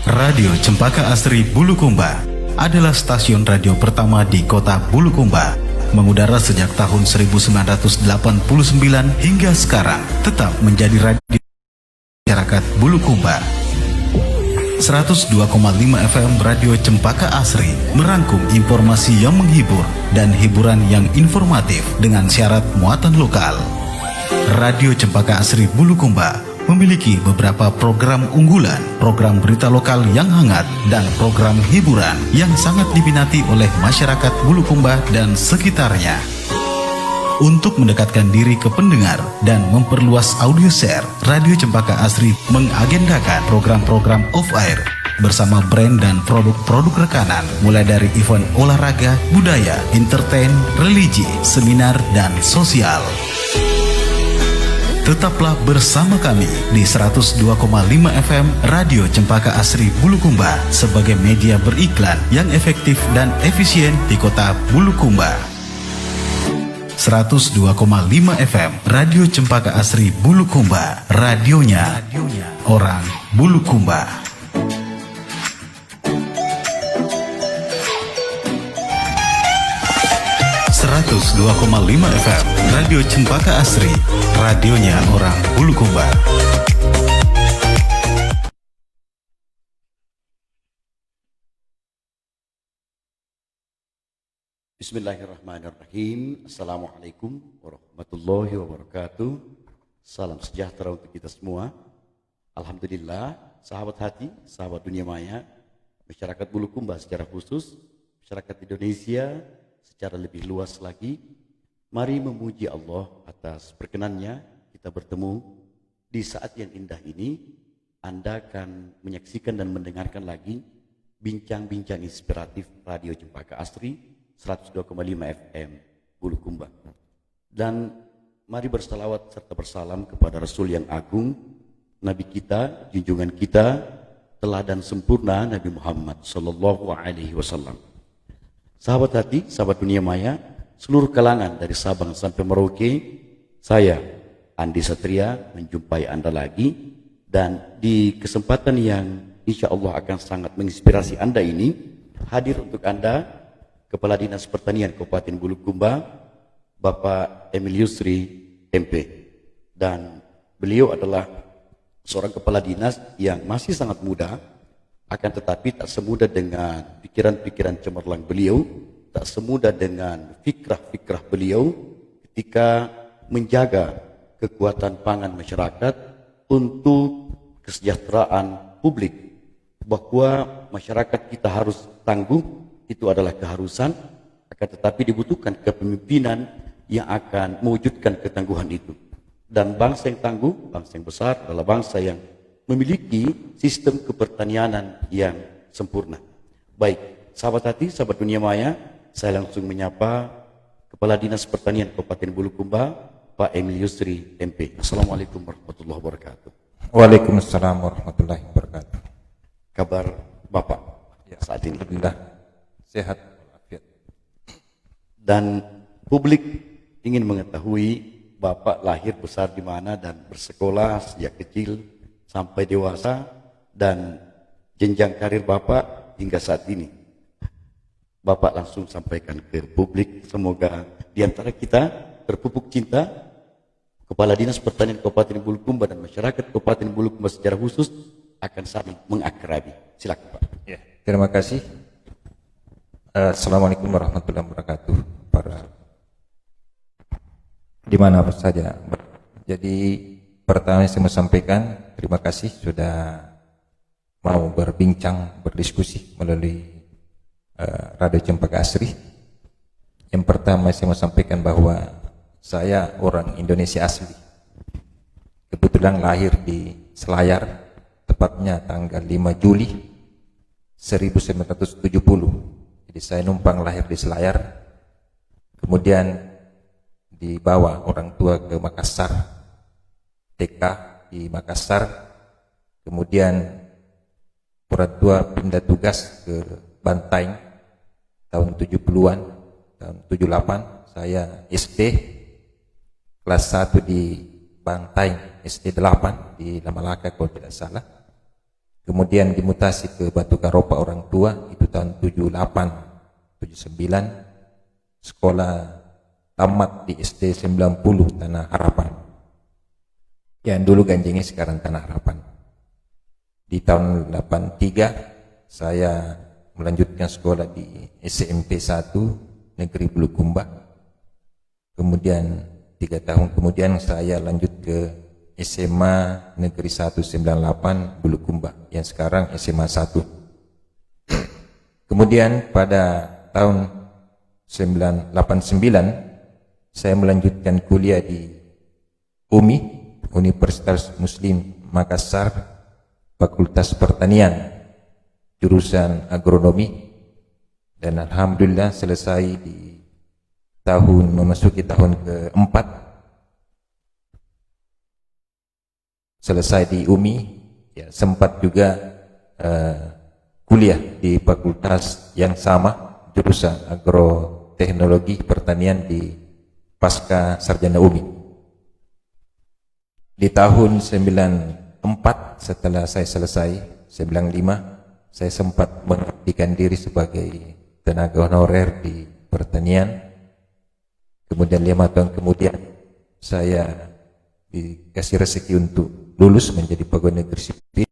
Radio Cempaka Asri Bulukumba adalah stasiun radio pertama di kota Bulukumba. Mengudara sejak tahun 1989 hingga sekarang, tetap menjadi radio masyarakat Bulukumba. 102,5 FM Radio Cempaka Asri merangkum informasi yang menghibur dan hiburan yang informatif dengan syarat muatan lokal. Radio Cempaka Asri Bulukumba memiliki beberapa program unggulan, program berita lokal yang hangat, dan program hiburan yang sangat diminati oleh masyarakat Bulukumba dan sekitarnya. Untuk mendekatkan diri ke pendengar dan memperluas audio share, Radio Cempaka Asri mengagendakan program-program off-air bersama brand dan produk-produk rekanan, mulai dari event olahraga, budaya, entertain, religi, seminar, dan sosial. Tetaplah bersama kami di 102,5 FM Radio Cempaka Asri Bulukumba sebagai media beriklan yang efektif dan efisien di kota Bulukumba. 102,5 FM Radio Cempaka Asri Bulukumba, radionya orang Bulukumba. 102,5 FM Radio Cempaka Asri, radionya orang Bulukumba. Bismillahirrahmanirrahim. Assalamualaikum warahmatullahi wabarakatuh. Salam sejahtera untuk kita semua. Alhamdulillah, sahabat hati, sahabat dunia maya, masyarakat Bulukumba secara khusus, masyarakat Indonesia secara lebih luas lagi, mari memuji Allah atas perkenannya kita bertemu di saat yang indah ini. Anda akan menyaksikan dan mendengarkan lagi bincang-bincang inspiratif Radio Cempaka Asri 102,5 FM Bulukumba. Dan mari bersalawat serta bersalam kepada Rasul yang agung, Nabi kita, junjungan kita, teladan sempurna Nabi Muhammad sallallahu alaihi wasallam. Sahabat hati, sahabat dunia maya, seluruh kalangan dari Sabang sampai Merauke, saya Andi Satria menjumpai Anda lagi, dan di kesempatan yang insya Allah akan sangat menginspirasi Anda ini, hadir untuk Anda Kepala Dinas Pertanian Kabupaten Bulukumba, Bapak Emil Yusri MP. Dan beliau adalah seorang kepala dinas yang masih sangat muda, akan tetapi tak semudah dengan pikiran-pikiran cemerlang beliau, tak semudah dengan fikrah-fikrah beliau ketika menjaga kekuatan pangan masyarakat untuk kesejahteraan publik. Bahwa masyarakat kita harus tangguh, itu adalah keharusan, akan tetapi dibutuhkan kepemimpinan yang akan mewujudkan ketangguhan itu. Dan bangsa yang tangguh, bangsa yang besar adalah bangsa yang memiliki sistem kepertanianan yang sempurna. Baik, sahabat hati, sahabat dunia maya, saya langsung menyapa Kepala Dinas Pertanian Kabupaten Bulukumba, Pak Emil Yusri MP. Assalamualaikum warahmatullahi wabarakatuh. Waalaikumsalam warahmatullahi wabarakatuh. Kabar Bapak saat ini? Alhamdulillah, sehat walafiat. Dan publik ingin mengetahui Bapak lahir besar di mana dan bersekolah sejak kecil sampai dewasa, dan jenjang karir Bapak hingga saat ini. Bapak langsung sampaikan ke publik, semoga di antara kita terpupuk cinta. Kepala Dinas Pertanian Kabupaten Bulukumba dan masyarakat Kabupaten Bulukumba secara khusus akan saling mengakrabi. Silakan Pak. Ya, terima kasih. Assalamualaikum warahmatullahi wabarakatuh. Para di mana saja. Jadi pertama saya mau sampaikan terima kasih sudah mau berbincang, berdiskusi melalui Radio Cempaka Asri. Yang pertama saya mau sampaikan bahwa saya orang Indonesia asli. Kebetulan lahir di Selayar, tepatnya tanggal 5 Juli 1970. Jadi saya numpang lahir di Selayar, kemudian dibawa orang tua ke Makassar, TK di Makassar, kemudian orang tua pindah tugas ke Bantaing tahun 70-an, tahun 78, saya SD kelas 1 di Bantaing, SD 8 di Lama Laka kalau tidak salah. Kemudian dimutasi ke Batu Karopa orang tua itu tahun 78, 79. Sekolah tamat di SD 90 Tanah Harapan. Yang dulu Ganjenge sekarang Tanah Harapan. Di tahun 83 saya melanjutkan sekolah di SMP 1 Negeri Bulukumba. Kemudian 3 tahun kemudian saya lanjut ke SMA Negeri 198 Bulukumba yang sekarang SMA 1. Kemudian pada tahun 89 saya melanjutkan kuliah di UMI, Universitas Muslim Makassar, Fakultas Pertanian, jurusan agronomi, dan alhamdulillah selesai di memasuki tahun keempat. Selesai di UMI, ya, sempat juga kuliah di fakultas yang sama, jurusan agroteknologi pertanian di pasca sarjana UMI. Di tahun 94 setelah saya selesai, 95, saya sempat mengabdikan diri sebagai tenaga honorer di pertanian. Kemudian 5 tahun kemudian saya dikasih rezeki untuk lulus menjadi pegawai negeri sipil,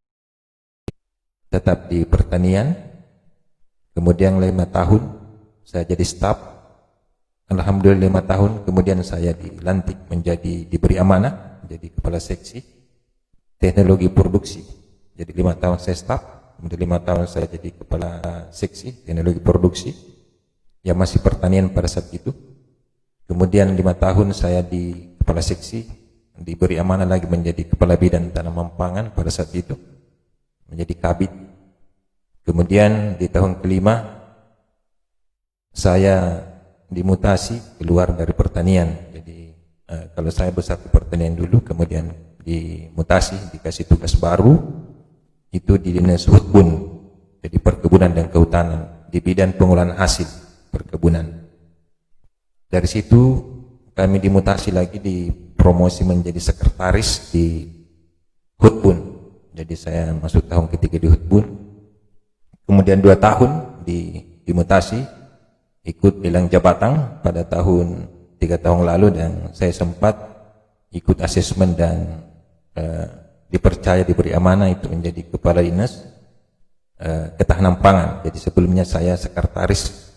tetap di pertanian. Kemudian 5 tahun saya jadi staf. Alhamdulillah 5 tahun kemudian saya dilantik diberi amanah jadi kepala seksi teknologi produksi. Jadi 5 tahun saya staf, kemudian 5 tahun saya jadi kepala seksi teknologi produksi yang masih pertanian pada saat itu. Kemudian 5 tahun saya di kepala seksi, diberi amanah lagi menjadi kepala bidang tanaman pangan pada saat itu, menjadi kabid. Kemudian di tahun kelima saya dimutasi keluar dari pertanian. Jadi kalau saya besar di pertanian dulu, kemudian dimutasi, dikasih tugas baru itu di Dinas Hutbun, jadi perkebunan dan kehutanan, di bidang pengolahan hasil perkebunan. Dari situ kami dimutasi lagi, dipromosi menjadi sekretaris di Hutbun. Jadi saya masuk tahun ketiga di Hutbun. Kemudian 2 tahun dimutasi, ikut lelang jabatan pada tahun 3 tahun lalu, dan saya sempat ikut asesmen dan dipercaya, diberi amanah itu menjadi kepala dinas ketahanan pangan. Jadi sebelumnya saya sekretaris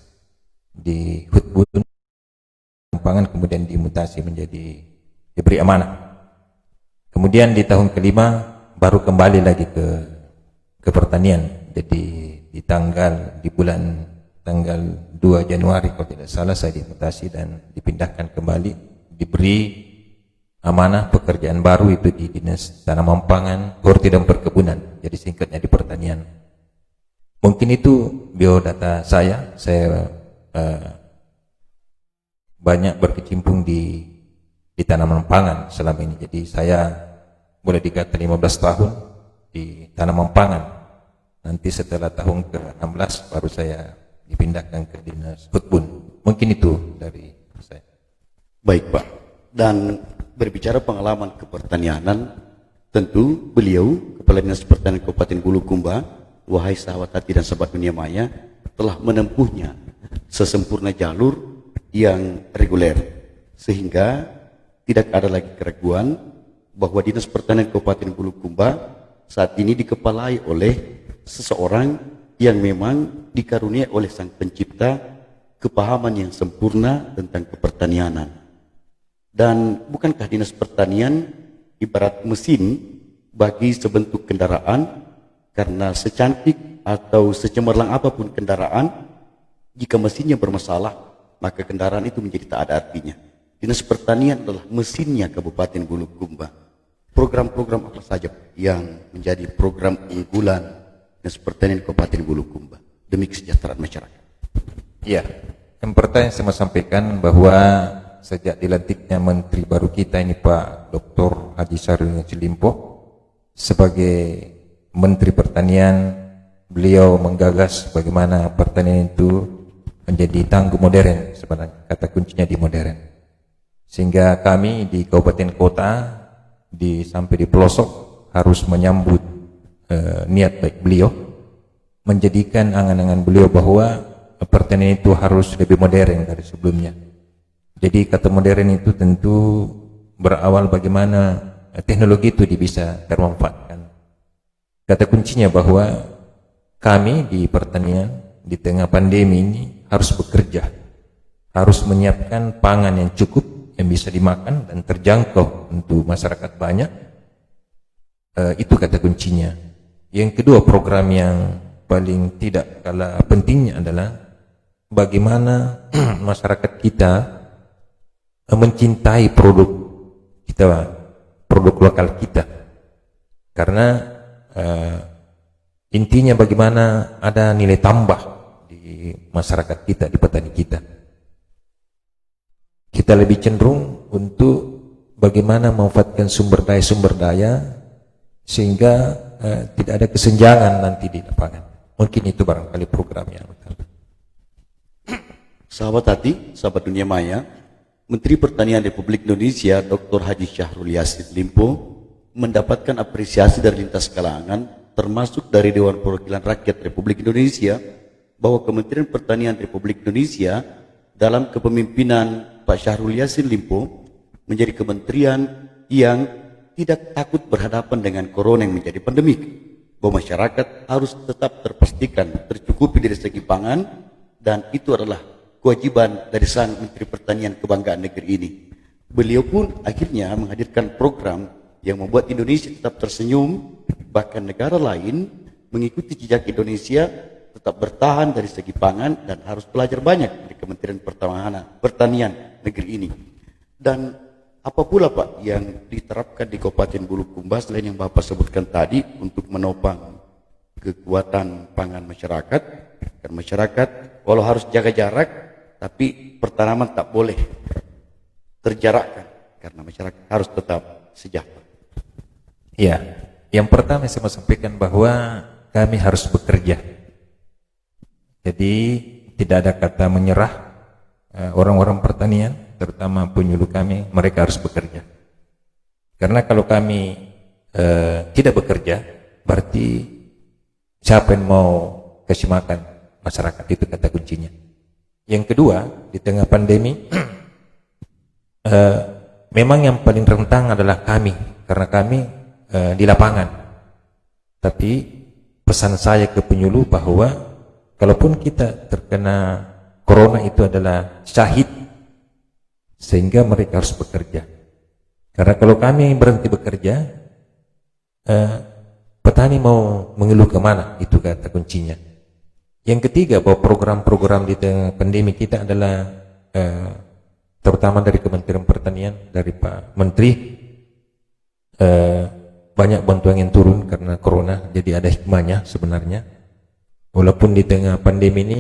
di Hutbun pangan, kemudian dimutasi menjadi diberi amanah. Kemudian di tahun kelima baru kembali lagi ke pertanian. Jadi di bulan tanggal 2 Januari kalau tidak salah saya dimutasi dan dipindahkan kembali, diberi amanah pekerjaan baru itu di Dinas Tanaman Pangan, Horti dan Perkebunan, jadi singkatnya di pertanian. Mungkin itu biodata saya banyak berkecimpung di tanaman pangan selama ini. Jadi saya boleh dikata 15 tahun di tanaman pangan. Nanti setelah tahun ke-16 baru saya dipindahkan ke Dinas Hutbun. Mungkin itu dari saya. Baik Pak, dan berbicara pengalaman kepertanianan, tentu beliau Kepala Dinas Pertanian Kabupaten Bulukumba, wahai sahabat hati dan sahabat dunia maya, telah menempuhnya sesempurna jalur yang reguler, sehingga tidak ada lagi keraguan bahwa Dinas Pertanian Kabupaten Bulukumba saat ini dikepalai oleh seseorang yang memang dikaruniai oleh Sang Pencipta kepahaman yang sempurna tentang kepertanianan. Dan bukankah Dinas Pertanian ibarat mesin bagi sebentuk kendaraan, karena secantik atau secemerlang apapun kendaraan, jika mesinnya bermasalah, maka kendaraan itu menjadi tak ada artinya. Dinas Pertanian adalah mesinnya Kabupaten Bulukumba. Program-program apa saja yang menjadi program unggulan Dinas Pertanian Kabupaten Bulukumba demi kesejahteraan masyarakat? Ya, yang pertama saya mau sampaikan bahwa sejak dilantiknya Menteri baru kita ini Pak Dr. Haji Syahrul Yassin Limpo sebagai Menteri Pertanian, beliau menggagas bagaimana pertanian itu menjadi tangguh modern, sebenarnya kata kuncinya di modern. Sehingga kami di kabupaten kota sampai di pelosok harus menyambut niat baik beliau, menjadikan angan-angan beliau bahwa pertanian itu harus lebih modern dari sebelumnya. Jadi kata modern itu tentu berawal bagaimana teknologi itu bisa termanfaatkan. Kata kuncinya bahwa kami di pertanian di tengah pandemi ini harus bekerja, harus menyiapkan pangan yang cukup, yang bisa dimakan dan terjangkau untuk masyarakat banyak. Itu kata kuncinya. Yang kedua, program yang paling tidak kalah pentingnya adalah bagaimana masyarakat kita mencintai produk kita, produk lokal kita. Karena intinya bagaimana ada nilai tambah di masyarakat kita, di petani kita. Kita lebih cenderung untuk bagaimana memanfaatkan sumber daya sehingga tidak ada kesenjangan nanti di lapangan. Mungkin itu barangkali programnya. Sahabat hati, sahabat dunia maya, Menteri Pertanian Republik Indonesia Dr. Haji Syahrul Yassin Limpo mendapatkan apresiasi dari lintas kalangan, termasuk dari Dewan Perwakilan Rakyat Republik Indonesia, bahwa Kementerian Pertanian Republik Indonesia dalam kepemimpinan Pak Syahrul Yassin Limpo menjadi kementerian yang tidak takut berhadapan dengan corona yang menjadi pandemik, bahwa masyarakat harus tetap terpastikan tercukupi dari segi pangan, dan itu adalah kewajiban dari sang Menteri Pertanian kebanggaan negeri ini. Beliau pun akhirnya menghadirkan program yang membuat Indonesia tetap tersenyum, bahkan negara lain mengikuti jejak Indonesia tetap bertahan dari segi pangan dan harus belajar banyak dari Kementerian Pertanian negeri ini. Dan apa pula Pak yang diterapkan di Kabupaten Bulukumba selain yang Bapak sebutkan tadi untuk menopang kekuatan pangan masyarakat? Dan masyarakat walau harus jaga jarak, tapi pertanaman tak boleh terjarakkan karena masyarakat harus tetap sejahtera. Ya, yang pertama saya mau sampaikan bahwa kami harus bekerja. Jadi tidak ada kata menyerah. Orang-orang pertanian, terutama penyuluh kami, mereka harus bekerja. Karena kalau kami tidak bekerja, berarti siapa yang mau kasih makan masyarakat, itu kata kuncinya. Yang kedua, di tengah pandemi, memang yang paling rentan adalah kami, karena kami di lapangan. Tapi pesan saya ke penyuluh bahwa kalaupun kita terkena corona itu adalah syahid, sehingga mereka harus bekerja. Karena kalau kami berhenti bekerja, petani mau mengeluh kemana? Itu kata kuncinya. Yang ketiga, bahwa program-program di tengah pandemi kita adalah terutama dari Kementerian Pertanian, dari Pak Menteri, banyak bantuan yang turun karena corona, jadi ada hikmahnya sebenarnya. Walaupun di tengah pandemi ini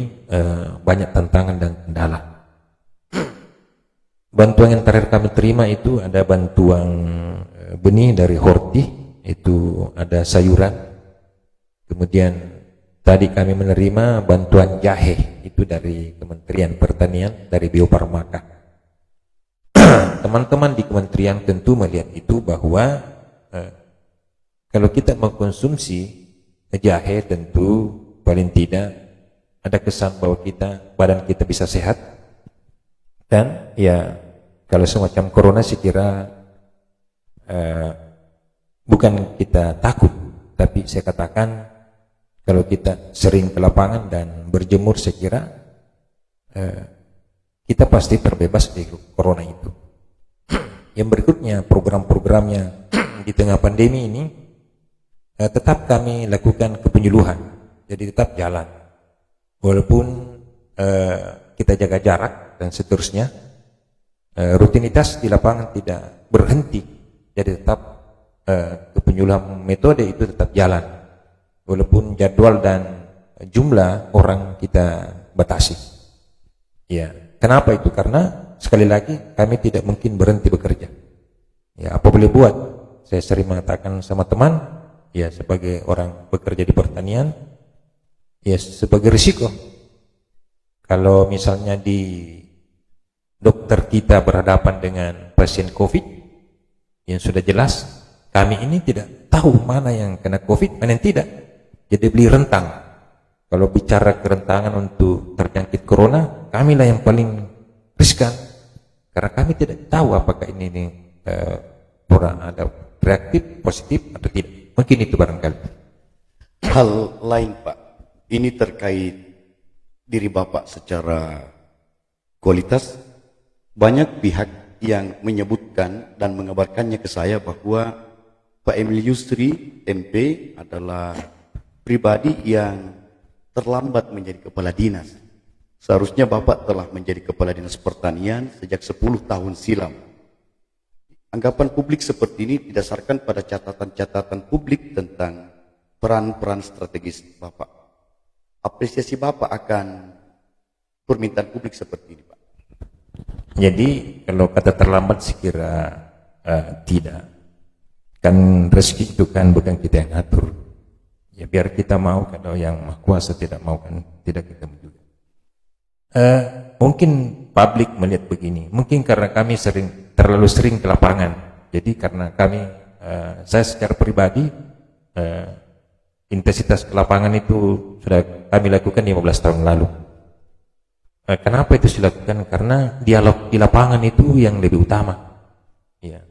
banyak tantangan dan kendala. Bantuan yang terakhir kami terima itu ada bantuan benih dari Horti, itu ada sayuran. Kemudian tadi kami menerima bantuan jahe, itu dari Kementerian Pertanian, dari Bio Farmaka. Teman-teman di kementerian tentu melihat itu bahwa kalau kita mengkonsumsi jahe, tentu paling tidak ada kesan bahwa badan kita bisa sehat. Dan ya, kalau semacam corona saya kira bukan kita takut, tapi saya katakan kalau kita sering ke lapangan dan berjemur, saya kira kita pasti terbebas dari corona itu. Yang berikutnya, program-programnya di tengah pandemi ini tetap kami lakukan kepenyuluhan, jadi tetap jalan. Walaupun kita jaga jarak dan seterusnya, rutinitas di lapangan tidak berhenti, jadi tetap kepenyuluhan metode itu tetap jalan. Walaupun jadwal dan jumlah orang kita batasi. Ya, kenapa itu? Karena sekali lagi kami tidak mungkin berhenti bekerja. Ya, apa boleh buat? Saya sering mengatakan sama teman, ya sebagai orang bekerja di pertanian, ya sebagai risiko. Kalau misalnya di dokter kita berhadapan dengan pasien COVID yang sudah jelas kami ini tidak tahu mana yang kena COVID, mana yang tidak. Jadi beli rentang. Kalau bicara kerentanan untuk terjangkit corona, kamilah yang paling riskan. Karena kami tidak tahu apakah ini orang ada reaktif, positif atau tidak. Mungkin itu barangkali. Hal lain Pak, ini terkait diri Bapak secara kualitas. Banyak pihak yang menyebutkan dan mengabarkannya ke saya bahwa Pak Emil Yusri MP adalah pribadi yang terlambat menjadi kepala dinas. Seharusnya Bapak telah menjadi kepala dinas pertanian sejak 10 tahun silam. Anggapan publik seperti ini didasarkan pada catatan-catatan publik tentang peran-peran strategis Bapak. Apresiasi Bapak akan permintaan publik seperti ini Pak. Jadi kalau kata terlambat sekira tidak. Kan rezeki itu kan bukan kita yang atur. Ya biar kita mau, kalau yang Maha Kuasa tidak mau kan tidak kita mau juga. Mungkin publik melihat begini, mungkin karena kami terlalu sering ke lapangan. Jadi karena kami, saya secara pribadi, intensitas ke lapangan itu sudah kami lakukan 15 tahun lalu. Kenapa itu dilakukan? Karena dialog di lapangan itu yang lebih utama. Ya.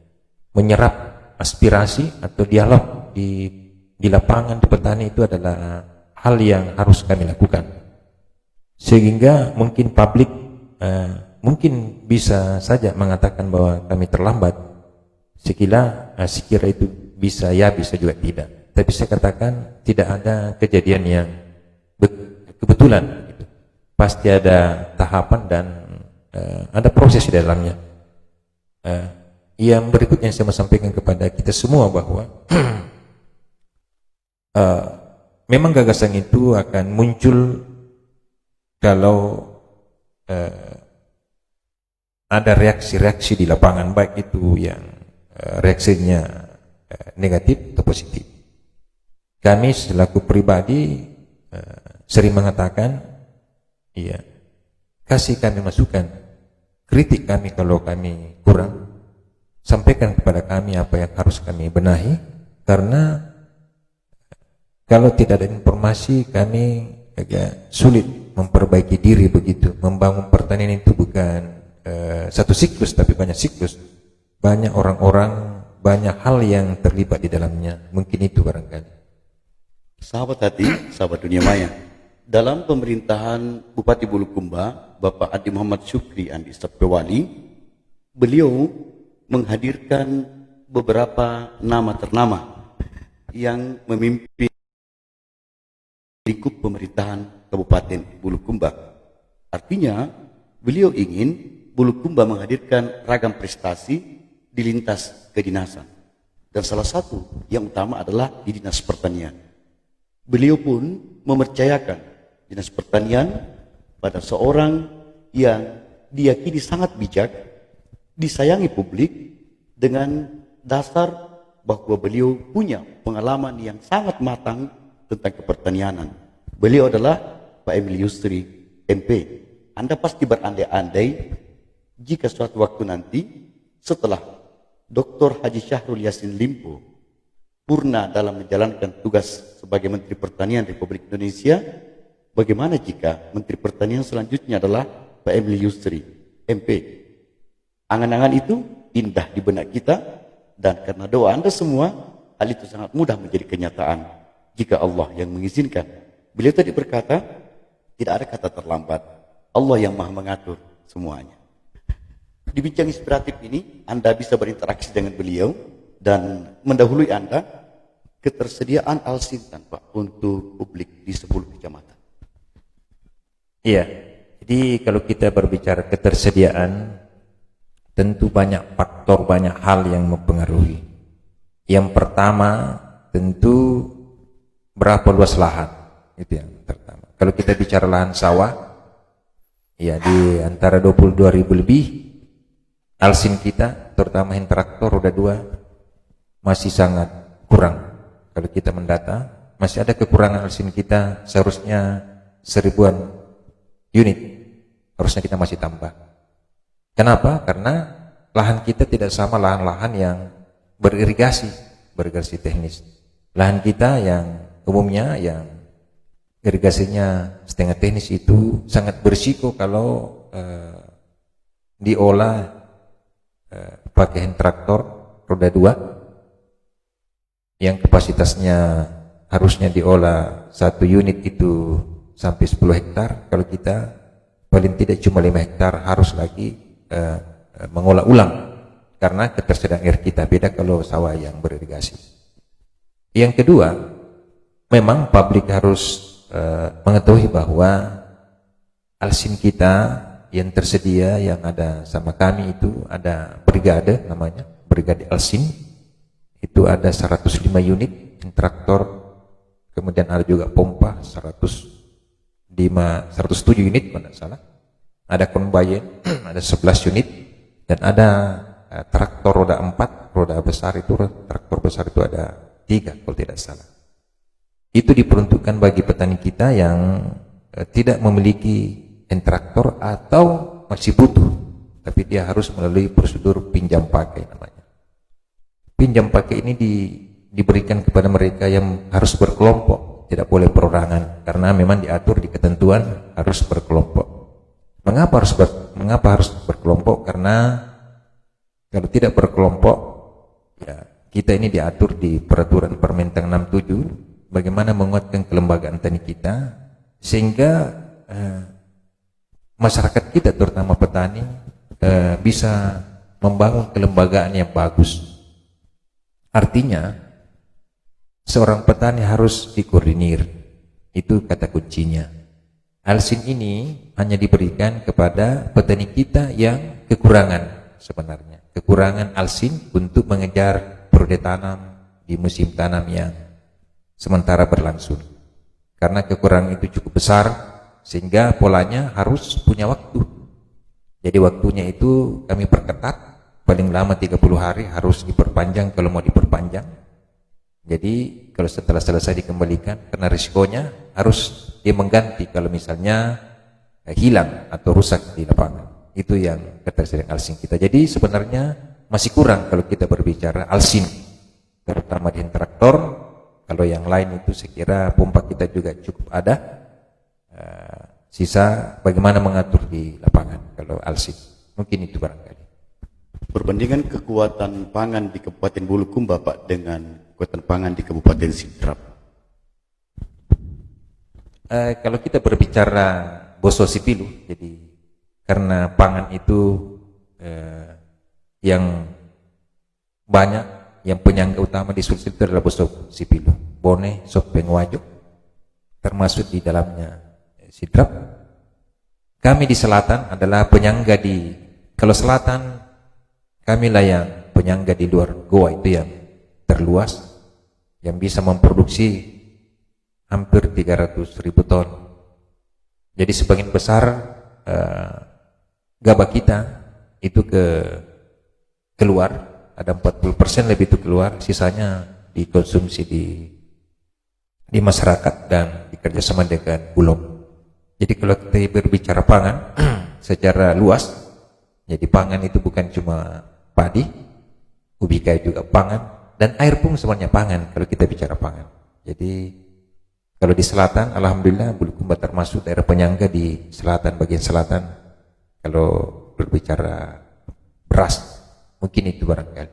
Menyerap aspirasi atau dialog di lapangan, di petani itu adalah hal yang harus kami lakukan. Sehingga mungkin publik mungkin bisa saja mengatakan bahwa kami terlambat. Sekira itu bisa ya, bisa juga tidak. Tapi saya katakan tidak ada kejadian yang kebetulan gitu. Pasti ada tahapan dan ada proses di dalamnya. Yang berikutnya saya mau sampaikan kepada kita semua bahwa memang gagasan itu akan muncul kalau ada reaksi-reaksi di lapangan, baik itu yang reaksinya negatif atau positif. Kami selaku pribadi sering mengatakan, iya, kasih kami masukan, kritik kami kalau kami kurang, sampaikan kepada kami apa yang harus kami benahi, karena kalau tidak ada informasi kami agak sulit memperbaiki diri begitu. Membangun pertanian itu bukan satu siklus, tapi banyak siklus, banyak orang-orang, banyak hal yang terlibat di dalamnya. Mungkin itu barangkali. Sahabat hati, sahabat dunia maya, dalam pemerintahan Bupati Bulukumba, Bapak Adi Muhammad Syukri Andi Sapewali, beliau menghadirkan beberapa nama ternama yang memimpin lingkup pemerintahan Kabupaten Bulukumba. Artinya, beliau ingin Bulukumba menghadirkan ragam prestasi di lintas kedinasan. Dan salah satu yang utama adalah di Dinas Pertanian. Beliau pun mempercayakan Dinas Pertanian pada seorang yang diyakini sangat bijak, disayangi publik, dengan dasar bahwa beliau punya pengalaman yang sangat matang tentang kepertanianan. Beliau adalah Pak Emil Yusri MP. Anda pasti berandai-andai jika suatu waktu nanti setelah Dr. Haji Syahrul Yassin Limpo purna dalam menjalankan tugas sebagai Menteri Pertanian Republik Indonesia, bagaimana jika Menteri Pertanian selanjutnya adalah Pak Emil Yusri MP? Angan-angan itu indah di benak kita, dan karena doa Anda semua, hal itu sangat mudah menjadi kenyataan jika Allah yang mengizinkan. Beliau tadi berkata, tidak ada kata terlambat. Allah yang maha mengatur semuanya. Di bincang inspiratif ini, Anda bisa berinteraksi dengan beliau dan mendahului Anda ketersediaan alsintan Pak untuk publik di 10 kecamatan. Iya, jadi kalau kita berbicara ketersediaan, tentu banyak faktor, banyak hal yang mempengaruhi. Yang pertama tentu berapa luas lahan, itu yang pertama. Kalau kita bicara lahan sawah, ya di antara 22.000 lebih, alsin kita terutama yang traktor roda 2 masih sangat kurang. Kalau kita mendata, masih ada kekurangan alsin kita, seharusnya 1000-an unit, harusnya kita masih tambah. Kenapa? Karena lahan kita tidak sama lahan-lahan yang beririgasi. bergerasi teknis. Lahan kita yang umumnya yang irigasinya setengah teknis itu sangat berisiko kalau diolah pakai hand traktor roda 2 yang kapasitasnya harusnya diolah 1 unit itu sampai 10 hektar. Kalau kita paling tidak cuma 5 hektar, harus lagi mengolah ulang karena ketersediaan air kita beda kalau sawah yang beririgasi. Yang kedua, memang publik harus mengetahui bahwa alsin kita yang tersedia yang ada sama kami itu ada brigade, namanya brigade alsin, itu ada 105 unit traktor, kemudian ada juga pompa 107 unit kalau tidak salah, ada conveyor ada 11 unit, dan ada traktor roda 4, roda besar itu, traktor besar itu ada 3 kalau tidak salah. Itu diperuntukkan bagi petani kita yang tidak memiliki traktor atau masih butuh, tapi dia harus melalui prosedur pinjam pakai namanya. Pinjam pakai ini diberikan kepada mereka yang harus berkelompok, tidak boleh perorangan, karena memang diatur di ketentuan harus berkelompok. Mengapa harus berkelompok? Karena kalau tidak berkelompok, ya kita ini diatur di peraturan Permentang 67 bagaimana menguatkan kelembagaan tani kita sehingga masyarakat kita terutama petani bisa membangun kelembagaan yang bagus. Artinya seorang petani harus dikoordinir, itu kata kuncinya. Alsin ini hanya diberikan kepada petani kita yang kekurangan, sebenarnya kekurangan alsin untuk mengejar periode tanam di musim tanam yang sementara berlangsung. Karena kekurangan itu cukup besar sehingga polanya harus punya waktu. Jadi waktunya itu kami perketat, paling lama 30 hari harus diperpanjang kalau mau diperpanjang. Jadi kalau setelah selesai dikembalikan, karena risikonya harus dia mengganti kalau misalnya hilang atau rusak di lapangan. Itu yang ketersediaan alsin kita. Jadi sebenarnya masih kurang kalau kita berbicara alsin, terutama di traktor. Kalau yang lain itu saya kira pompa kita juga cukup ada. Sisa bagaimana mengatur di lapangan kalau alsin. Mungkin itu barangkali. Perbandingan kekuatan pangan di Kabupaten Bulukumba Pak dengan kekuatan pangan di Kabupaten Sidrap. Kalau kita berbicara Boso Sipilu, jadi karena pangan itu yang banyak, yang penyangga utama di Sulsel itu adalah Boso Sipilu, Bone, Sopeng, Wajo, termasuk di dalamnya Sidrap. Kami di selatan adalah penyangga kalau selatan kamilah yang penyangga di luar Goa itu yang terluas, yang bisa memproduksi hampir 300.000 ton. Jadi sebagian besar gabah kita itu keluar, ada 40% lebih itu keluar, sisanya dikonsumsi di masyarakat dan dikerjasama dengan Bulog. Jadi kalau kita berbicara pangan secara luas, jadi pangan itu bukan cuma padi, ubi kayu juga pangan, dan air pun semuanya pangan kalau kita bicara pangan. Jadi kalau di selatan, alhamdulillah Bulukumba termasuk daerah penyangga di selatan, bagian selatan. Kalau berbicara beras, mungkin itu barangkali.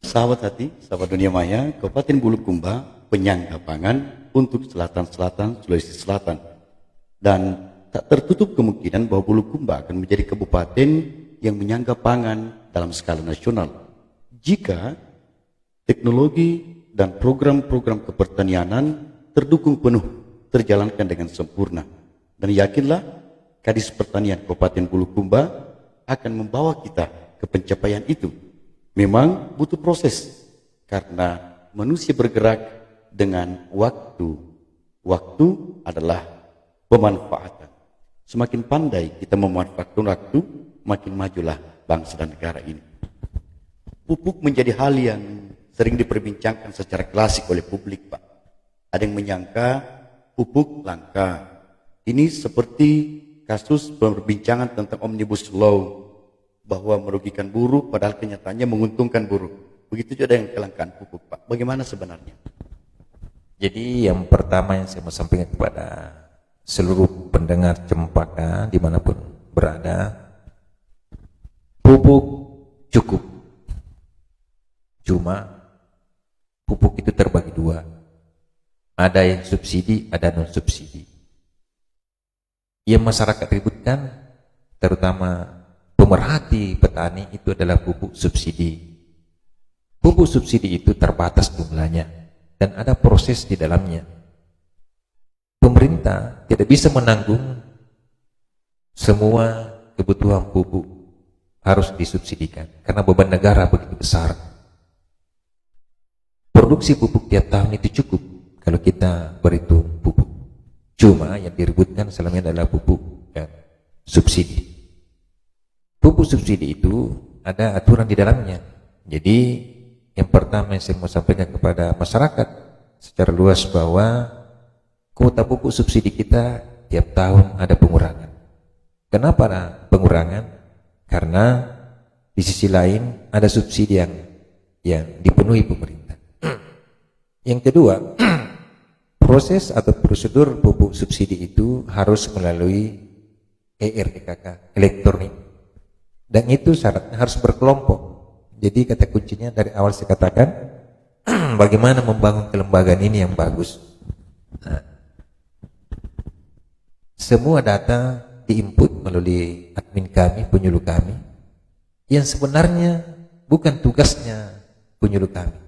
Sahabat hati, sahabat dunia maya, Kabupaten Bulukumba penyangga pangan untuk selatan-selatan Sulawesi Selatan. Dan tak tertutup kemungkinan bahwa Bulukumba akan menjadi kabupaten yang menyangga pangan dalam skala nasional jika teknologi dan program-program kepertanianan terdukung penuh, terjalankan dengan sempurna. Dan yakinlah Kadis Pertanian Kabupaten Bulukumba akan membawa kita ke pencapaian itu. Memang butuh proses, karena manusia bergerak dengan waktu. Waktu adalah pemanfaatan. Semakin pandai kita memanfaatkan waktu, makin majulah bangsa dan negara ini. Pupuk menjadi hal yang sering diperbincangkan secara klasik oleh publik, Pak. Ada yang menyangka pupuk langka. Ini seperti kasus perbincangan tentang Omnibus Law, bahwa merugikan buruh padahal kenyataannya menguntungkan buruh. Begitu juga dengan kelangkaan pupuk, Pak. Bagaimana sebenarnya? Jadi yang pertama yang saya mau sampaikan kepada seluruh pendengar Cempaka dimanapun berada, pupuk cukup. Cuma pupuk itu terbagi dua. Ada yang subsidi, ada non subsidi. Yang masyarakat ributkan, terutama pemerhati petani, itu adalah pupuk subsidi. Pupuk subsidi itu terbatas jumlahnya dan ada proses di dalamnya. Pemerintah tidak bisa menanggung semua kebutuhan pupuk harus disubsidikan karena beban negara begitu besar. Produksi pupuk tiap tahun itu cukup kalau kita berhitung pupuk. Cuma yang diributkan selama ini adalah pupuk dan subsidi. Pupuk subsidi itu ada aturan di dalamnya. Jadi yang pertama yang saya mau sampaikan kepada masyarakat secara luas bahwa kuota pupuk subsidi kita tiap tahun ada pengurangan. Kenapa ada pengurangan? Karena di sisi lain ada subsidi yang dipenuhi pemerintah. Yang kedua, proses atau prosedur pupuk subsidi itu harus melalui ERDKK, elektronik. Dan itu syaratnya harus berkelompok. Jadi kata kuncinya dari awal saya katakan, bagaimana membangun kelembagaan ini yang bagus. Nah, semua data diinput melalui admin kami, penyuluh kami, yang sebenarnya bukan tugasnya penyuluh kami.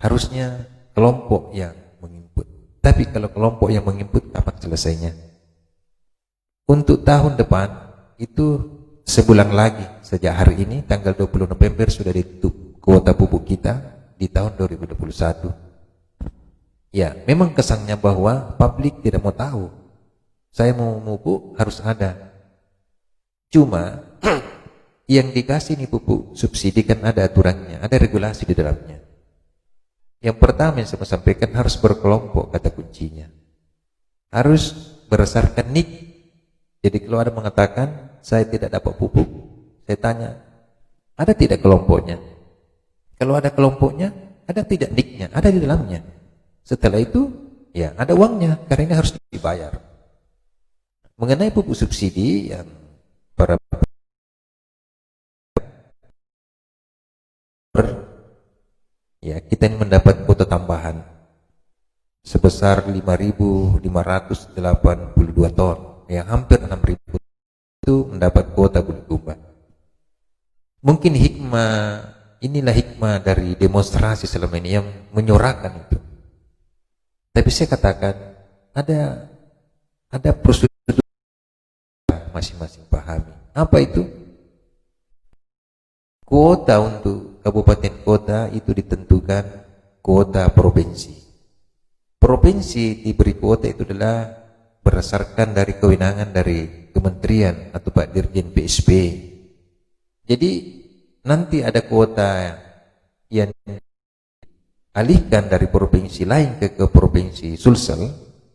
Harusnya kelompok yang menginput. Tapi kalau kelompok yang menginput, kapan selesainya? Untuk tahun depan itu sebulan lagi sejak hari ini tanggal 20 November sudah ditutup kuota pupuk kita di tahun 2021. Ya, memang kesannya bahwa publik tidak mau tahu. Saya mau pupuk harus ada. Cuma yang dikasih nih pupuk subsidi kan ada aturannya, ada regulasi di dalamnya. Yang pertama yang saya sampaikan harus berkelompok, kata kuncinya. Harus berdasarkan NIK. Jadi kalau ada mengatakan saya tidak dapat pupuk, saya tanya, ada tidak kelompoknya? Kalau ada kelompoknya, ada tidak NIK-nya? Ada di dalamnya. Setelah itu, ya ada uangnya, karena ini harus dibayar. Mengenai pupuk subsidi yang para ya, kita ini mendapat kuota tambahan sebesar 5.582 ton, yang hampir 6.000 itu mendapat kuota Bulukumba. Mungkin inilah hikmah dari demonstrasi selama ini yang menyorakan itu. Tapi saya katakan ada prosedur masing-masing pahami. Apa itu? Kuota untuk kabupaten kota itu ditentukan kuota provinsi. Provinsi diberi kuota itu adalah berdasarkan dari kewenangan dari kementerian atau Pak Dirjen PSP. Jadi nanti ada kuota yang alihkan dari provinsi lain ke provinsi Sulsel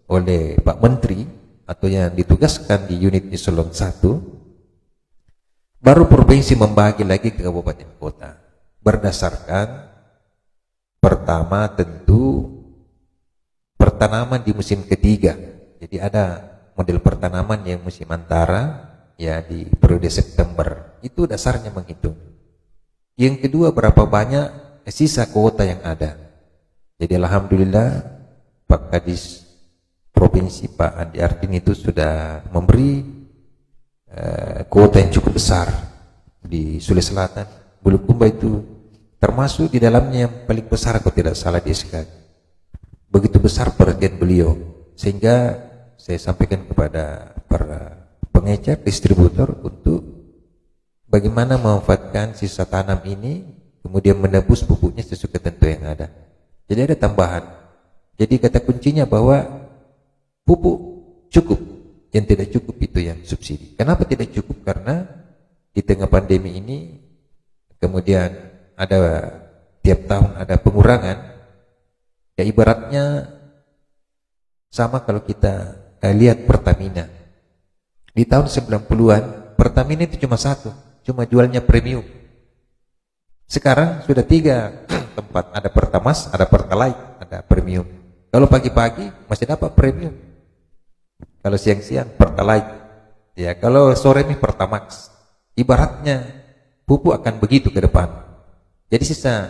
oleh Pak Menteri atau yang ditugaskan di unit eselon 1. Baru provinsi membagi lagi ke kabupaten kota berdasarkan pertama tentu pertanaman di musim ketiga. Jadi ada model pertanaman yang musim antara ya di periode September. Itu dasarnya menghitung. Yang kedua berapa banyak sisa kuota yang ada. Jadi alhamdulillah Pak Kadis Provinsi Pak Andi Ardin itu sudah memberi kuota yang cukup besar di Sulawesi Selatan. Bulukumba itu termasuk di dalamnya yang paling besar kalau tidak salah di SK. Begitu besar perhatian beliau sehingga saya sampaikan kepada para pengecer distributor untuk bagaimana memanfaatkan sisa tanam ini kemudian menebus pupuknya sesuai ketentuan yang ada. Jadi ada tambahan. Jadi kata kuncinya bahwa pupuk cukup, yang tidak cukup itu yang subsidi. Kenapa tidak cukup? Karena di tengah pandemi ini kemudian ada tiap tahun ada pengurangan. Ya ibaratnya sama kalau kita lihat Pertamina. Di tahun 90-an Pertamina itu cuma satu, cuma jualnya premium. Sekarang sudah 3 tempat, ada Pertamax, ada Pertalite, ada Premium. Kalau pagi-pagi masih dapat Premium, kalau siang-siang Pertalite, ya kalau sore ini Pertamax. Ibaratnya pupuk akan begitu ke depan. Jadi sisa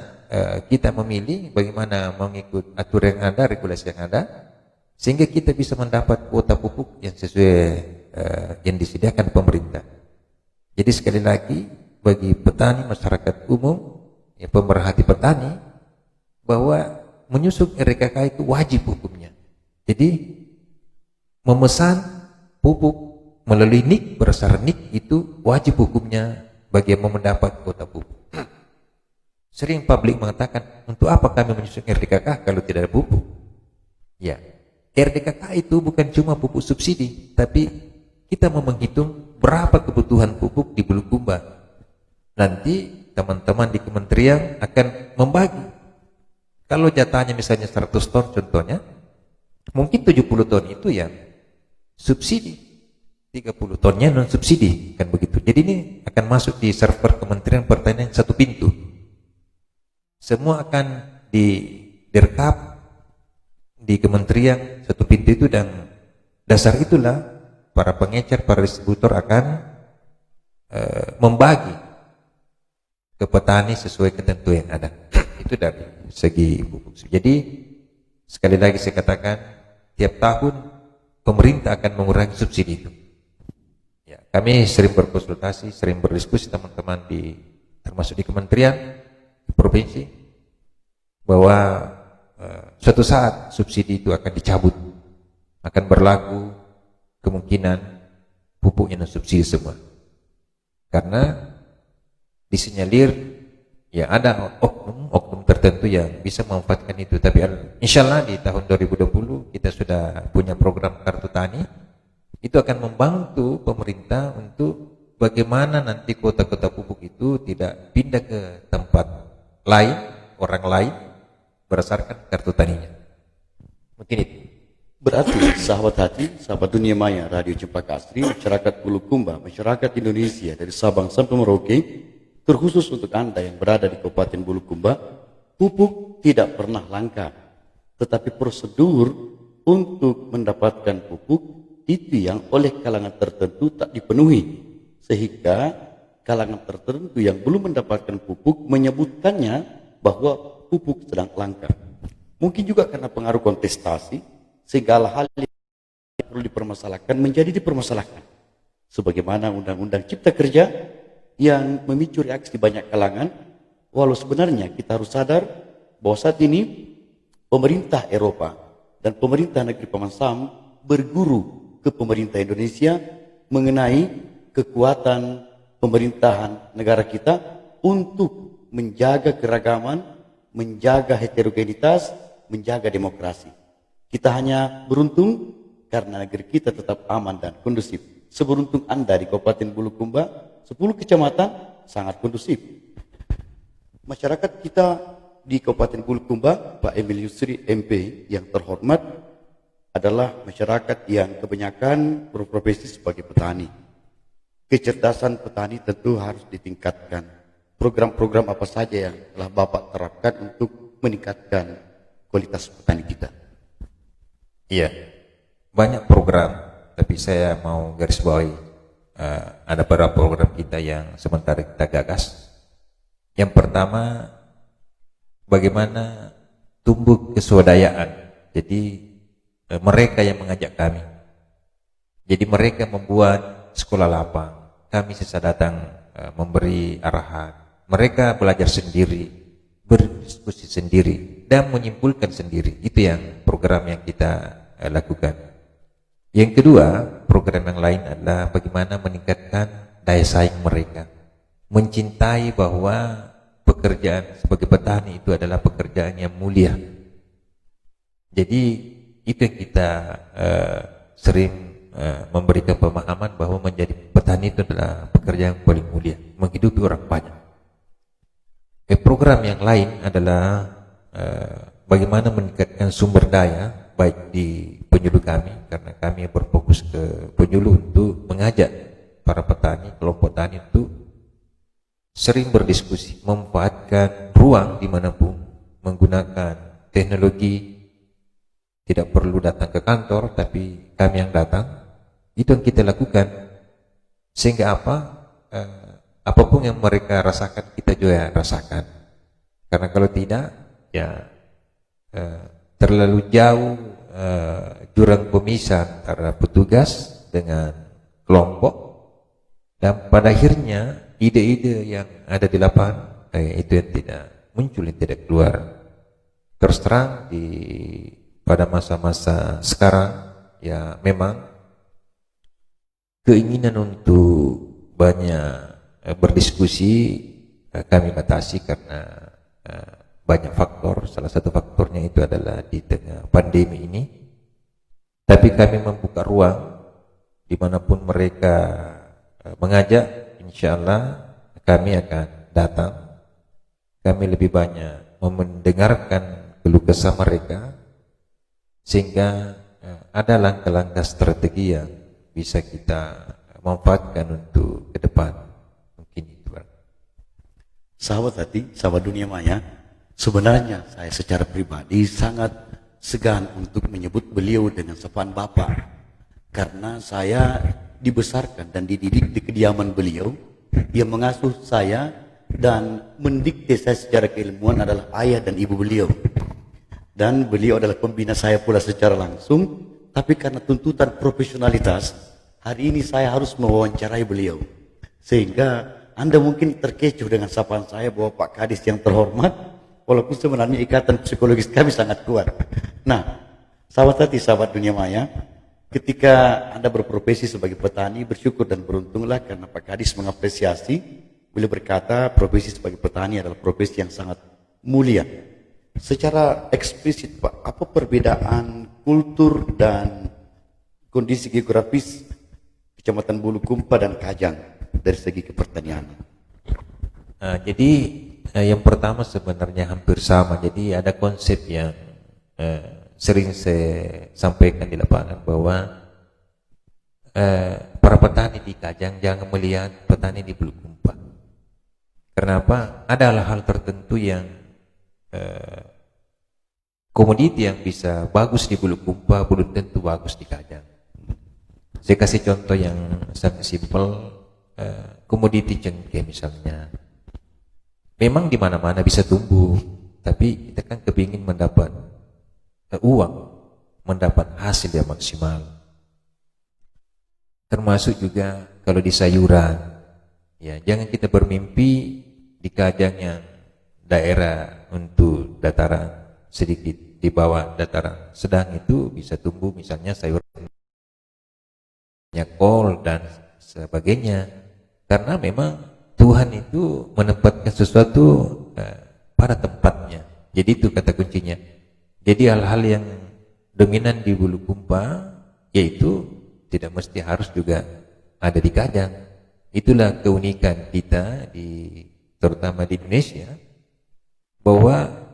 kita memilih bagaimana mengikut aturan yang ada, regulasi yang ada, sehingga kita bisa mendapat kuota pupuk yang sesuai yang disediakan pemerintah. Jadi sekali lagi bagi petani, masyarakat umum, ya, pemerhati petani, bahwa menyusun RKK itu wajib hukumnya. Jadi memesan pupuk melalui NIK, berdasar NIK itu wajib hukumnya bagi yang mau mendapat kuota pupuk. Sering publik mengatakan, untuk apa kami menyusun RDKK kalau tidak ada pupuk? Ya, RDKK itu bukan cuma pupuk subsidi, tapi kita mau menghitung berapa kebutuhan pupuk di Bulukumba. Nanti teman-teman di kementerian akan membagi. Kalau jatahnya misalnya 100 ton contohnya, mungkin 70 ton itu yang subsidi, 30 tonnya non subsidi, kan begitu. Jadi ini akan masuk di server Kementerian Pertanian satu pintu. Semua akan direkap di kementerian satu pintu itu, dan dasar itulah para pengecer, para distributor akan membagi ke petani sesuai ketentuan yang ada. Itu dari segi pupuk. Jadi sekali lagi saya katakan, tiap tahun pemerintah akan mengurangi subsidi itu. Ya, kami sering berkonsultasi, sering berdiskusi teman-teman termasuk di kementerian, di provinsi, bahwa suatu saat subsidi itu akan dicabut, akan berlaku kemungkinan pupuknya non subsidi semua, karena disinyalir ya ada oknum tertentu yang bisa memanfaatkan itu. Tapi insya Allah di tahun 2020 kita sudah punya program kartu tani, itu akan membantu pemerintah untuk bagaimana nanti kota-kota pupuk itu tidak pindah ke tempat lain, orang lain, berdasarkan kartu taninya. Mungkin itu. Berarti sahabat hati, sahabat dunia maya, Radio Cempaka Asri, masyarakat Bulukumba, masyarakat Indonesia dari Sabang sampai Merauke, terkhusus untuk Anda yang berada di Kabupaten Bulukumba, pupuk tidak pernah langka. Tetapi prosedur untuk mendapatkan pupuk itu yang oleh kalangan tertentu tak dipenuhi, sehingga kalangan tertentu yang belum mendapatkan pupuk menyebutkannya bahwa pupuk sedang langka. Mungkin juga karena pengaruh kontestasi, segala hal yang perlu dipermasalahkan menjadi dipermasalahkan. Sebagaimana Undang-Undang Cipta Kerja yang memicu reaksi banyak kalangan, walau sebenarnya kita harus sadar bahwa saat ini pemerintah Eropa dan pemerintah negeri Paman Sam berguru ke pemerintah Indonesia mengenai kekuatan pemerintahan negara kita untuk menjaga keragaman, menjaga heterogenitas, menjaga demokrasi. Kita hanya beruntung karena negeri kita tetap aman dan kondusif. Seberuntung Anda di Kabupaten Bulukumba, 10 kecamatan sangat kondusif. Masyarakat kita di Kabupaten Bulukumba, Pak Emil Yusri MP yang terhormat, adalah masyarakat yang kebanyakan berprofesi sebagai petani. Kecerdasan petani tentu harus ditingkatkan. Program-program apa saja yang telah Bapak terapkan untuk meningkatkan kualitas petani kita? Iya, banyak program, tapi saya mau garis bawahi ada beberapa program kita yang sementara kita gagas. Yang pertama, bagaimana tumbuh keswadayaan. Jadi mereka yang mengajak kami. Jadi mereka membuat sekolah lapang, kami sisa datang memberi arahan. Mereka belajar sendiri, berdiskusi sendiri, dan menyimpulkan sendiri. Itu yang program yang kita lakukan. Yang kedua, program yang lain adalah bagaimana meningkatkan daya saing mereka. Mencintai bahwa pekerjaan sebagai petani itu adalah pekerjaan yang mulia. Jadi itu yang kita sering memberikan pemahaman bahwa menjadi petani itu adalah pekerjaan yang paling mulia, menghidupi orang banyak. Program yang lain adalah bagaimana meningkatkan sumber daya baik di penyuluh kami, karena kami berfokus ke penyuluh untuk mengajak para petani, kelompok tani untuk sering berdiskusi, memanfaatkan ruang dimanapun, menggunakan teknologi, tidak perlu datang ke kantor, tapi kami yang datang. Itu yang kita lakukan, sehingga apa? Apapun yang mereka rasakan, kita juga rasakan. Karena kalau tidak, ya terlalu jauh jurang pemisah antara petugas dengan kelompok, dan pada akhirnya ide-ide yang ada di lapangan itu yang tidak muncul, yang tidak keluar. Terus terang pada masa-masa sekarang, ya memang keinginan untuk banyak berdiskusi kami batasi karena banyak faktor. Salah satu faktornya itu adalah di tengah pandemi ini. Tapi kami membuka ruang dimanapun mereka mengajak, insya Allah kami akan datang. Kami lebih banyak mendengarkan keluh kesah mereka, sehingga ada langkah-langkah strategi yang bisa kita manfaatkan untuk ke depan. Mungkin itu. Sahabat hati, sahabat dunia maya, sebenarnya saya secara pribadi sangat segan untuk menyebut beliau dengan sapaan Bapak, karena saya dibesarkan dan dididik di kediaman beliau. Yang mengasuh saya dan mendikte saya secara keilmuan adalah ayah dan ibu beliau, dan beliau adalah pembina saya pula secara langsung. Tapi karena tuntutan profesionalitas, hari ini saya harus mewawancarai beliau, sehingga Anda mungkin terkecoh dengan sapaan saya bahwa Pak Kadis yang terhormat, walaupun sebenarnya ikatan psikologis kami sangat kuat. Nah, sahabat hati, sahabat dunia maya, ketika Anda berprofesi sebagai petani, bersyukur dan beruntunglah karena Pak Kadis mengapresiasi. Beliau berkata profesi sebagai petani adalah profesi yang sangat mulia. Secara eksplisit Pak, apa perbedaan kultur dan kondisi geografis Kecamatan Bulukumba dan Kajang dari segi kepertanian? Jadi yang pertama sebenarnya hampir sama. Jadi ada konsep yang sering saya sampaikan di lapangan bahwa para petani di Kajang jangan melihat petani di Bulukumba. Kenapa? Ada hal-hal tertentu yang komoditi yang bisa bagus di Bulukumba belum tentu bagus di Kajang. Saya kasih contoh yang sangat simpel, komoditi cengkeh misalnya. Memang di mana-mana bisa tumbuh, tapi kita kan kepingin mendapat uang, mendapat hasil yang maksimal. Termasuk juga kalau di sayuran, ya jangan kita bermimpi di Kajang yang daerah untuk dataran sedikit di bawah dataran sedang itu bisa tumbuh misalnya sayuran kol dan sebagainya, karena memang Tuhan itu menempatkan sesuatu pada tempatnya. Jadi itu kata kuncinya. Jadi hal-hal yang dominan di Bulukumba yaitu tidak mesti harus juga ada di Kajang. Itulah keunikan kita terutama di Indonesia, bahwa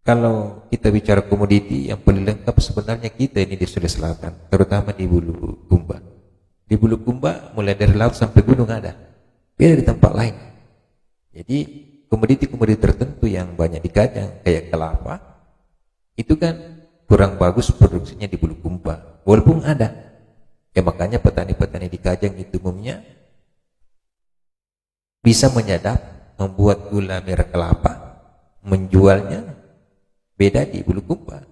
kalau kita bicara komoditi yang paling lengkap sebenarnya kita ini di Sulawesi Selatan, terutama di Bulukumba. Di Bulukumba mulai dari laut sampai gunung ada, beda di tempat lain. Jadi komoditi-komoditi tertentu yang banyak di Kajang kayak kelapa itu kan kurang bagus produksinya di Bulukumba, walaupun ada. Ya makanya petani-petani di Kajang itu umumnya bisa menyadap, membuat gula merah kelapa, menjualnya beda di Bulukumba.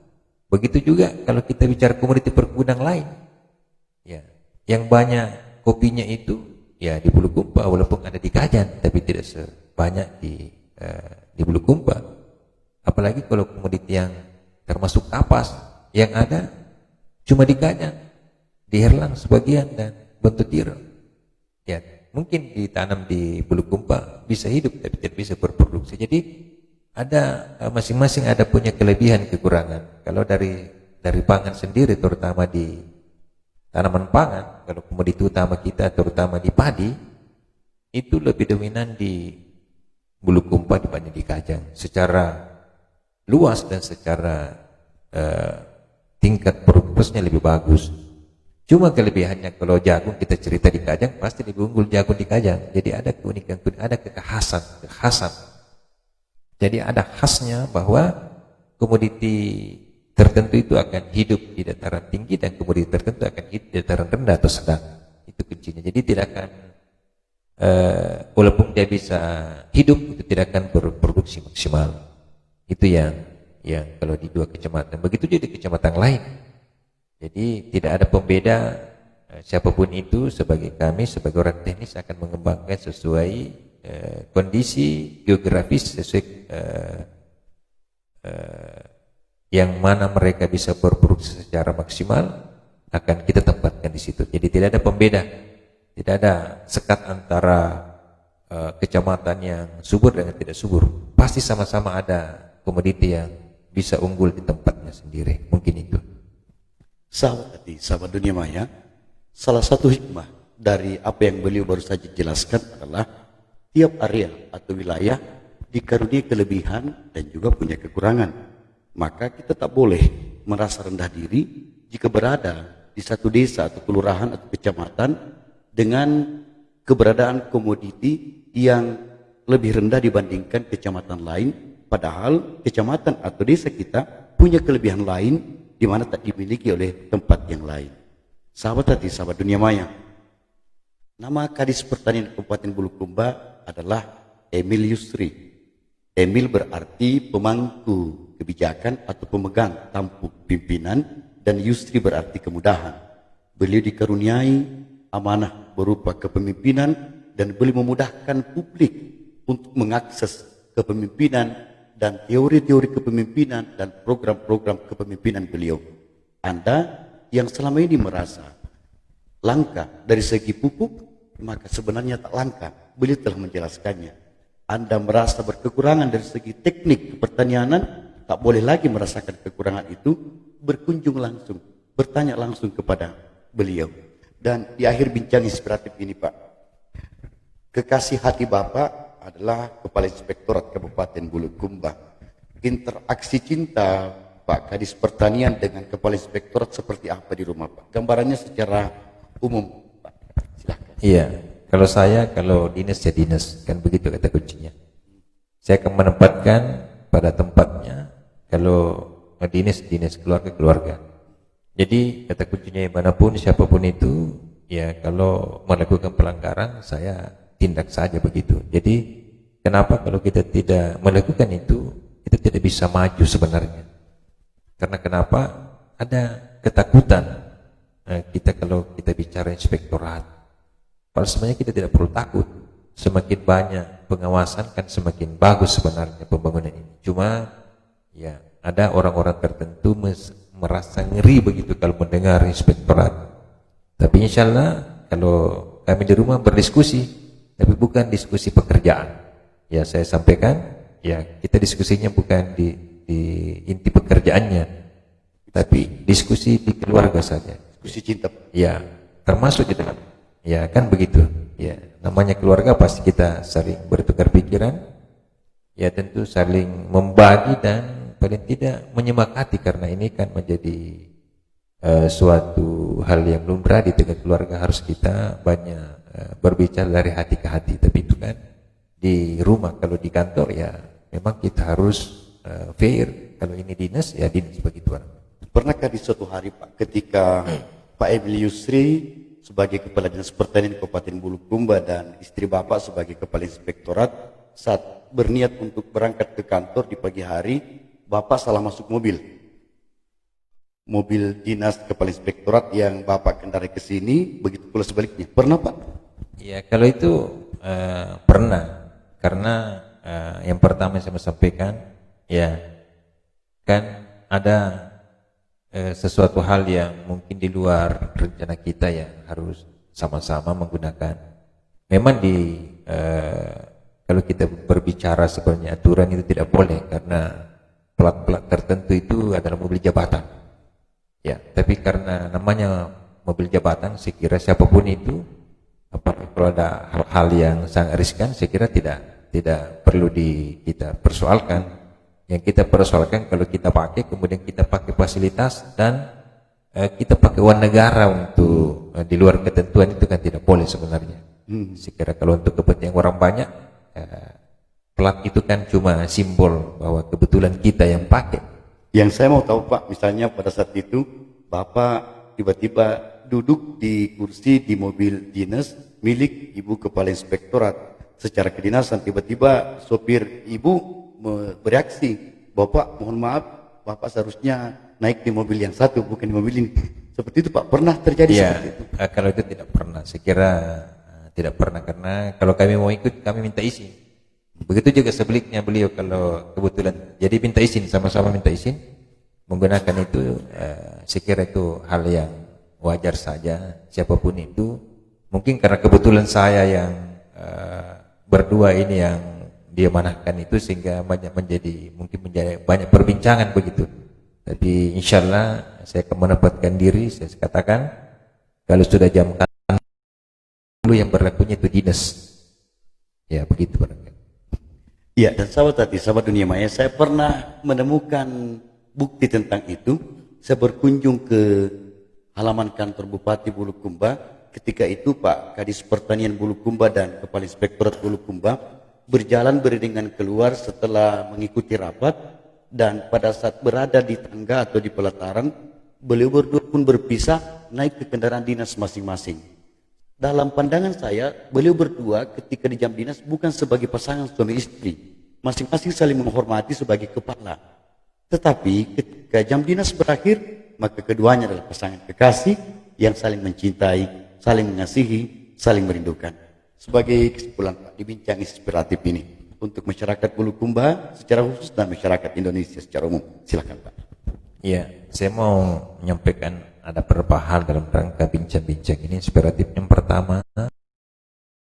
Begitu juga kalau kita bicara komoditi perkebunan lain, ya yang banyak kopinya itu ya di Bulukumba, walaupun ada di Kajang, tapi tidak sebanyak di Bulukumba. Apalagi kalau komoditi yang termasuk kapas yang ada cuma di Kajang, di Herlang sebagian dan Bentutiro. Ya mungkin ditanam di Bulukumba bisa hidup tapi tidak bisa berproduksi. Jadi ada masing-masing ada punya kelebihan kekurangan. Kalau dari pangan sendiri, terutama di tanaman pangan, kalau komoditi utama kita terutama di padi, itu lebih dominan di Bulukumba dibanding di Kajang secara luas dan secara tingkat produktivitasnya lebih bagus. Cuma kelebihannya kalau jagung kita cerita di Kajang pasti lebih unggul jagung di Kajang. Jadi ada keunikan, ada kekhasan. Jadi ada khasnya bahwa komoditi tertentu itu akan hidup di dataran tinggi dan komoditi tertentu akan hidup di dataran rendah atau sedang. Itu kuncinya. Jadi tidak akan walaupun dia bisa hidup itu tidak akan berproduksi maksimal. Itu yang kalau di 2 kecamatan. Begitu juga di kecamatan lain. Jadi tidak ada pembeda, siapapun itu sebagai kami sebagai orang teknis akan mengembangkan sesuai kondisi geografis, sesuai yang mana mereka bisa berproduksi secara maksimal akan kita tempatkan di situ. Jadi tidak ada pembeda, tidak ada sekat antara kecamatan yang subur dengan tidak subur. Pasti sama-sama ada komoditi yang bisa unggul di tempatnya sendiri. Mungkin itu. Sahabat hati, sahabat dunia maya, salah satu hikmah dari apa yang beliau baru saja jelaskan adalah tiap area atau wilayah dikaruniai kelebihan dan juga punya kekurangan. Maka kita tak boleh merasa rendah diri jika berada di satu desa atau kelurahan atau kecamatan dengan keberadaan komoditi yang lebih rendah dibandingkan kecamatan lain, padahal kecamatan atau desa kita punya kelebihan lain di mana tak dimiliki oleh tempat yang lain. Sahabat hati, sahabat dunia maya, nama Kadis Pertanian Kabupaten Bulukumba adalah Emil Yusri. Emil berarti pemangku kebijakan atau pemegang tampuk pimpinan, dan Yusri berarti kemudahan. Beliau dikaruniai amanah berupa kepemimpinan dan beliau memudahkan publik untuk mengakses kepemimpinan dan teori-teori kepemimpinan dan program-program kepemimpinan beliau. Anda yang selama ini merasa langka dari segi pupuk, maka sebenarnya tak langka. Beliau telah menjelaskannya. Anda merasa berkekurangan dari segi teknik pertanianan, tak boleh lagi merasakan kekurangan itu, berkunjung langsung, bertanya langsung kepada beliau. Dan di akhir bincang inspiratif ini, Pak, kekasih hati Bapak adalah Kepala Inspektorat Kabupaten Bulukumba. Interaksi cinta Pak Kadis Pertanian dengan Kepala Inspektorat seperti apa di rumah, Pak? Gambarannya secara umum, Pak. Silahkan. Iya, kalau dinas ya dinas, kan begitu kata kuncinya. Saya akan menempatkan pada tempatnya, kalau dinas keluarga. Jadi kata kuncinya manapun siapapun itu, ya kalau melakukan pelanggaran saya tindak saja begitu. Jadi kenapa kalau kita tidak melakukan itu, kita tidak bisa maju sebenarnya. Karena kenapa? Ada ketakutan. Kita kalau kita bicara inspektorat, padahal sebenarnya kita tidak perlu takut. Semakin banyak pengawasan kan semakin bagus sebenarnya pembangunan ini. Cuma ya ada orang-orang tertentu merasa ngeri begitu kalau mendengar inspektorat. Tapi insya Allah kalau kami di rumah berdiskusi, tapi bukan diskusi pekerjaan. Ya saya sampaikan, ya kita diskusinya bukan di inti pekerjaannya, tapi diskusi di keluarga saja. Diskusi cinta. Ya, termasuk di dalam. Ya kan begitu. Ya, namanya keluarga pasti kita saling bertukar pikiran. Ya tentu saling membagi dan paling tidak menyemangati, karena ini kan menjadi suatu hal yang lumrah di tengah keluarga, harus kita banyak berbicara dari hati ke hati. Tapi itu kan di rumah. Kalau di kantor ya memang kita harus fair. Kalau ini dinas ya dinas begitu. Pernahkah di suatu hari, Pak, ketika Pak Emil Yusri sebagai Kepala Dinas Pertanian Kabupaten Bulukumba dan istri Bapak sebagai Kepala Inspektorat saat berniat untuk berangkat ke kantor di pagi hari, Bapak salah masuk mobil dinas Kepala Inspektorat yang Bapak kendarai ke sini, begitu pula sebaliknya. Pernah, Pak? Ya kalau itu pernah, karena yang pertama saya sampaikan, ya kan ada sesuatu hal yang mungkin di luar rencana kita yang harus sama-sama menggunakan. Memang kalau kita berbicara sebenarnya aturan itu tidak boleh, karena plat-plat tertentu itu adalah mobil jabatan. Ya, tapi karena namanya mobil jabatan, saya kira siapapun itu, apalagi kalau ada hal-hal yang sangat riskan, saya kira tidak perlu kita persoalkan. Yang kita persoalkan kalau kita pakai, kemudian kita pakai fasilitas dan kita pakai uang negara untuk di luar ketentuan itu kan tidak boleh sebenarnya. Sekira kalau untuk kepentingan orang banyak, plat itu kan cuma simbol bahwa kebetulan kita yang pakai. Yang saya mau tahu Pak, misalnya pada saat itu Bapak tiba-tiba duduk di kursi di mobil dinas milik Ibu Kepala Inspektorat secara kedinasan, tiba-tiba sopir Ibu bereaksi, Bapak mohon maaf, Bapak seharusnya naik di mobil yang satu, bukan di mobil ini. Seperti itu Pak, pernah terjadi seperti itu? Kalau itu tidak pernah, saya kira tidak pernah, karena kalau kami mau ikut kami minta izin. Begitu juga sebaliknya beliau kalau kebetulan jadi minta izin, sama-sama minta izin menggunakan itu. Saya kira itu hal yang wajar saja, siapapun itu. Mungkin karena kebetulan saya yang berdua ini yang dia manahkan itu, sehingga mungkin menjadi banyak perbincangan begitu. Tapi insya Allah saya akan menempatkan diri. Saya katakan kalau sudah jam dulu yang berlakunya itu dinas, ya begitu barangkali. Iya, dan sahabat hati, sahabat dunia maya, saya pernah menemukan bukti tentang itu. Saya berkunjung ke halaman kantor Bupati Bulukumba. Ketika itu Pak Kadis Pertanian Bulukumba dan Kepala Inspektorat Bulukumba berjalan beriringan keluar setelah mengikuti rapat, dan pada saat berada di tangga atau di pelataran, beliau berdua pun berpisah naik ke kendaraan dinas masing-masing. Dalam pandangan saya, beliau berdua ketika di jam dinas bukan sebagai pasangan suami istri, masing-masing saling menghormati sebagai kepala. Tetapi ketika jam dinas berakhir, maka keduanya adalah pasangan kekasih yang saling mencintai, saling mengasihi, saling merindukan. Sebagai kesimpulan Pak, dibincang inspiratif ini untuk masyarakat Bulukumba secara khusus dan masyarakat Indonesia secara umum. Silakan Pak. Iya, saya mau menyampaikan ada beberapa hal dalam rangka bincang-bincang ini. Inspiratif yang pertama,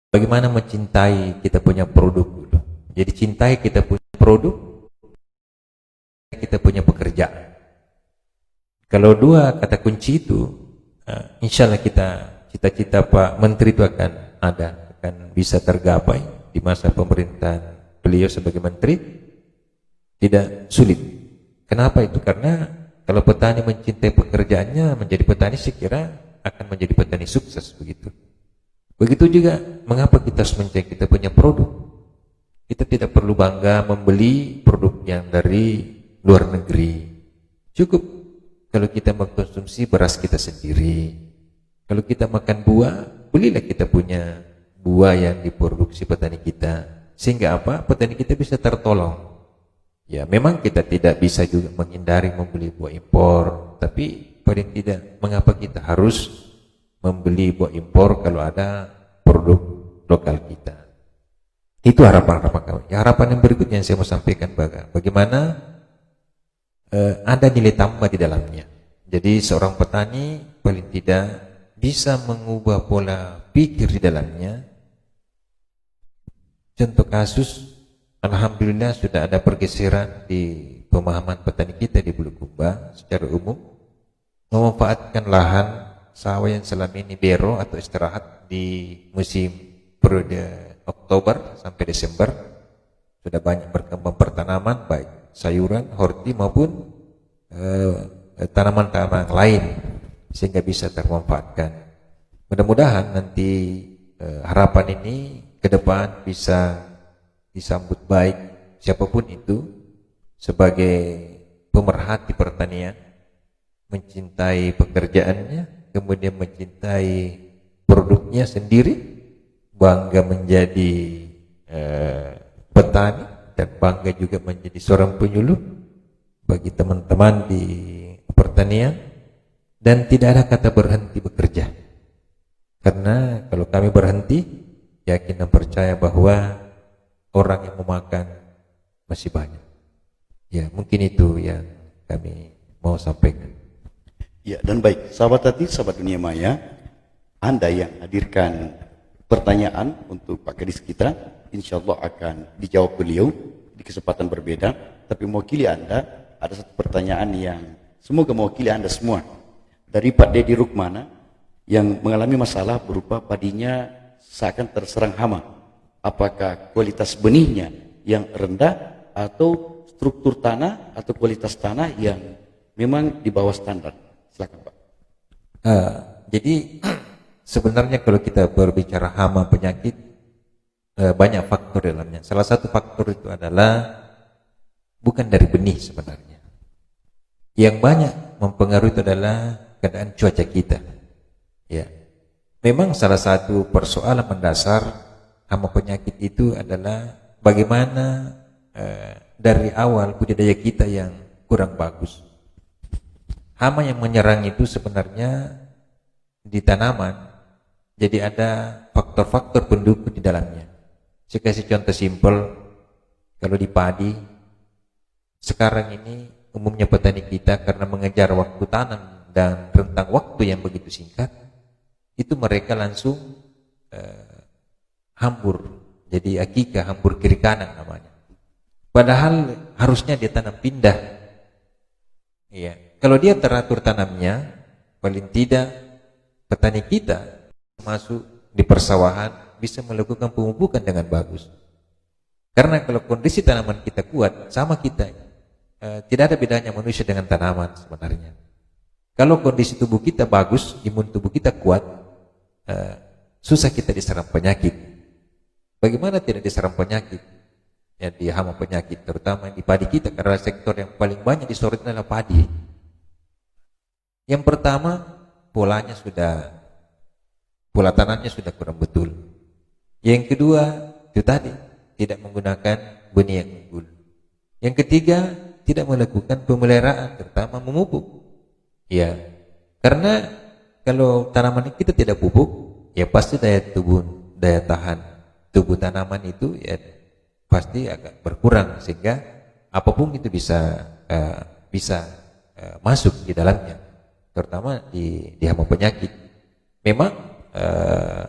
bagaimana mencintai kita punya produk dulu. Jadi cintai kita punya produk, kita punya pekerjaan. Kalau dua kata kunci itu, insya Allah kita cita-cita Pak Menteri itu akan bisa tergapai di masa pemerintahan beliau sebagai menteri. Tidak sulit. Kenapa itu? Karena kalau petani mencintai pekerjaannya, menjadi petani, saya kira akan menjadi petani sukses begitu. Begitu juga mengapa kita harus mencintai kita punya produk. Kita tidak perlu bangga membeli produk yang dari luar negeri. Cukup kalau kita mengkonsumsi beras kita sendiri. Kalau kita makan buah, belilah kita punya buah yang diproduksi petani kita. Sehingga apa? Petani kita bisa tertolong. Ya, memang kita tidak bisa juga menghindari membeli buah impor, tapi paling tidak mengapa kita harus membeli buah impor kalau ada produk lokal kita. Itu harapan-harapan kami. Ya, harapan yang berikutnya yang saya mau sampaikan, bagaimana ada nilai tambah di dalamnya. Jadi seorang petani paling tidak bisa mengubah pola pikir di dalamnya. Contoh kasus, alhamdulillah sudah ada pergeseran di pemahaman petani kita di Bulukumba secara umum, memanfaatkan lahan sawah yang selama ini bero atau istirahat di musim periode Oktober sampai Desember. Sudah banyak berkembang pertanaman, baik sayuran, horti maupun tanaman-tanaman lain, sehingga bisa termanfaatkan. Mudah-mudahan nanti harapan ini ke depan bisa disambut baik siapapun itu sebagai pemerhati pertanian, mencintai pekerjaannya, kemudian mencintai produknya sendiri, bangga menjadi petani, dan bangga juga menjadi seorang penyuluh bagi teman-teman di pertanian, dan tidak ada kata berhenti bekerja. Karena kalau kami berhenti, yakin dan percaya bahwa orang yang memakan masih banyak. Ya, mungkin itu yang kami mau sampaikan. Ya, dan baik, sahabat hati, sahabat dunia maya, Anda yang hadirkan pertanyaan untuk Pak Kadis kita, insya Allah akan dijawab beliau di kesempatan berbeda. Tapi mewakili Anda, ada satu pertanyaan yang semoga mewakili Anda semua. Dari Pak Dedi Rukmana yang mengalami masalah berupa padinya seakan terserang hama. Apakah kualitas benihnya yang rendah atau struktur tanah atau kualitas tanah yang memang di bawah standar? Silakan Pak. Jadi sebenarnya kalau kita berbicara hama penyakit, banyak faktor dalamnya. Salah satu faktor itu adalah bukan dari benih sebenarnya. Yang banyak mempengaruhi itu adalah keadaan cuaca kita. Ya, memang salah satu persoalan mendasar hama penyakit itu adalah bagaimana dari awal budidaya kita yang kurang bagus. Hama yang menyerang itu sebenarnya di tanaman, jadi ada faktor-faktor pendukung di dalamnya. Saya kasih contoh simpel, kalau di padi, sekarang ini umumnya petani kita karena mengejar waktu tanam dan rentang waktu yang begitu singkat, itu mereka langsung hambur, jadi akikah, hambur kiri kanan namanya. Padahal harusnya dia tanam pindah. Iya. Kalau dia teratur tanamnya, paling tidak petani kita masuk di persawahan bisa melakukan pemupukan dengan bagus. Karena kalau kondisi tanaman kita kuat, sama kita, tidak ada bedanya manusia dengan tanaman sebenarnya. Kalau kondisi tubuh kita bagus, imun tubuh kita kuat, susah kita diserang penyakit. Bagaimana tidak diserang penyakit? Ya, di hama penyakit, terutama di padi kita, karena sektor yang paling banyak disorot adalah padi. Yang pertama, pola tanamnya sudah kurang betul. Yang kedua, itu tadi, tidak menggunakan benih yang unggul. Yang ketiga, tidak melakukan pemeliharaan, terutama memupuk. Ya, karena kalau tanaman kita tidak pupuk, ya pasti daya tahan tubuh tanaman itu ya pasti agak berkurang, sehingga apapun itu bisa masuk di dalamnya, terutama di hama penyakit. Memang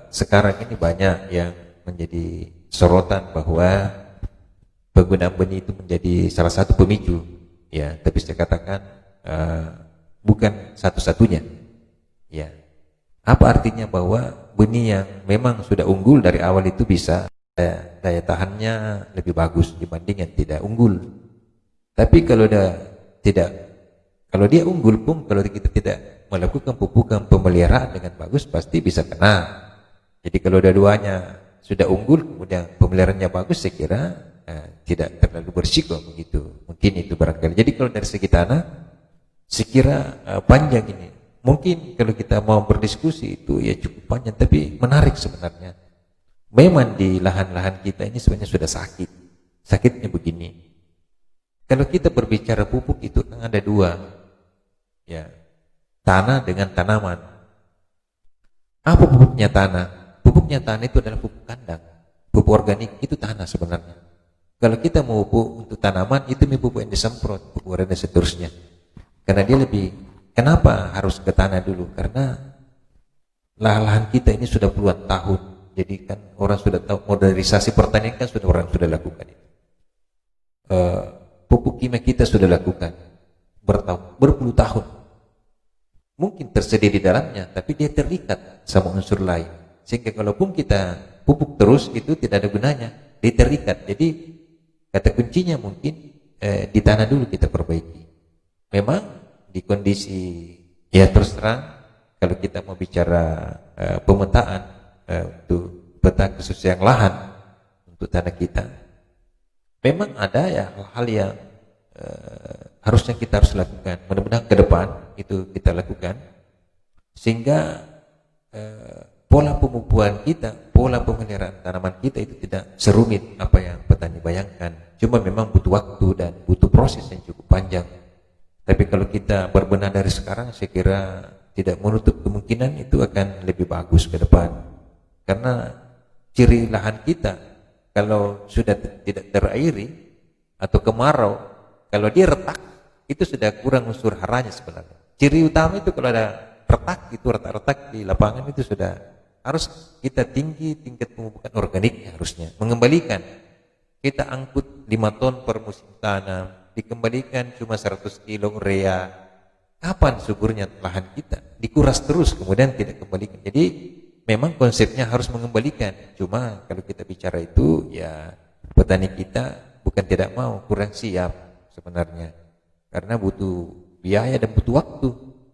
sekarang ini banyak yang menjadi sorotan bahwa penggunaan benih itu menjadi salah satu pemicu, ya. Tapi saya katakan bukan satu-satunya. Ya, apa artinya bahwa benih yang memang sudah unggul dari awal itu bisa daya tahannya lebih bagus dibanding yang tidak unggul. Tapi kalau dia unggul pun, kalau kita tidak melakukan pupukan pemeliharaan dengan bagus, pasti bisa kena. Jadi kalau dua-duanya sudah unggul kemudian pemeliharaannya bagus, saya kira tidak terlalu berisiko begitu. Mungkin itu barangkali. Jadi kalau dari segi tanah, saya kira panjang ini. Mungkin kalau kita mau berdiskusi itu ya cukup panjang, tapi menarik sebenarnya. Memang di lahan-lahan kita ini sebenarnya sudah sakit. Sakitnya begini. Kalau kita berbicara pupuk itu kan ada dua. Ya. Tanah dengan tanaman. Apa pupuknya tanah? Pupuknya tanah itu adalah pupuk kandang. Pupuk organik itu tanah sebenarnya. Kalau kita mau pupuk untuk tanaman, itu pupuk yang disemprot, pupuk dan seterusnya. Karena dia kenapa harus ke tanah dulu? Karena lahan kita ini sudah puluhan tahun. Jadi kan orang sudah tahu modernisasi pertanian kan orang sudah lakukan itu. Pupuk kimia kita sudah lakukan berpuluh tahun. Mungkin tersedia di dalamnya, tapi dia terikat sama unsur lain. Sehingga kalaupun kita pupuk terus itu tidak ada gunanya, dia terikat. Jadi kata kuncinya mungkin di tanah dulu kita perbaiki. Memang di kondisi ya terus terang, kalau kita mau bicara pemetaan untuk peta khusus yang lahan untuk tanah kita, memang ada ya hal-hal yang harusnya kita harus lakukan. Mudah-mudahan ke depan itu kita lakukan, sehingga pola pemupuan kita, pola pemeliharaan tanaman kita itu tidak serumit apa yang petani bayangkan. Cuma memang butuh waktu dan butuh proses yang cukup panjang. Tapi kalau kita berbenah dari sekarang, saya kira tidak menutup kemungkinan itu akan lebih bagus ke depan. Karena ciri lahan kita kalau sudah tidak terairi atau kemarau, kalau dia retak itu sudah kurang unsur haranya sebenarnya. Ciri utama itu kalau ada retak, itu retak-retak di lapangan itu sudah harus kita tinggi tingkat pemupukan organiknya harusnya. Mengembalikan, kita angkut 5 ton per musim tanam, dikembalikan cuma 100 kilo urea. Kapan suburnya lahan kita? Dikuras terus kemudian tidak kembalikan. Jadi memang konsepnya harus mengembalikan. Cuma kalau kita bicara itu ya petani kita bukan tidak mau, kurang siap sebenarnya. Karena butuh biaya dan butuh waktu.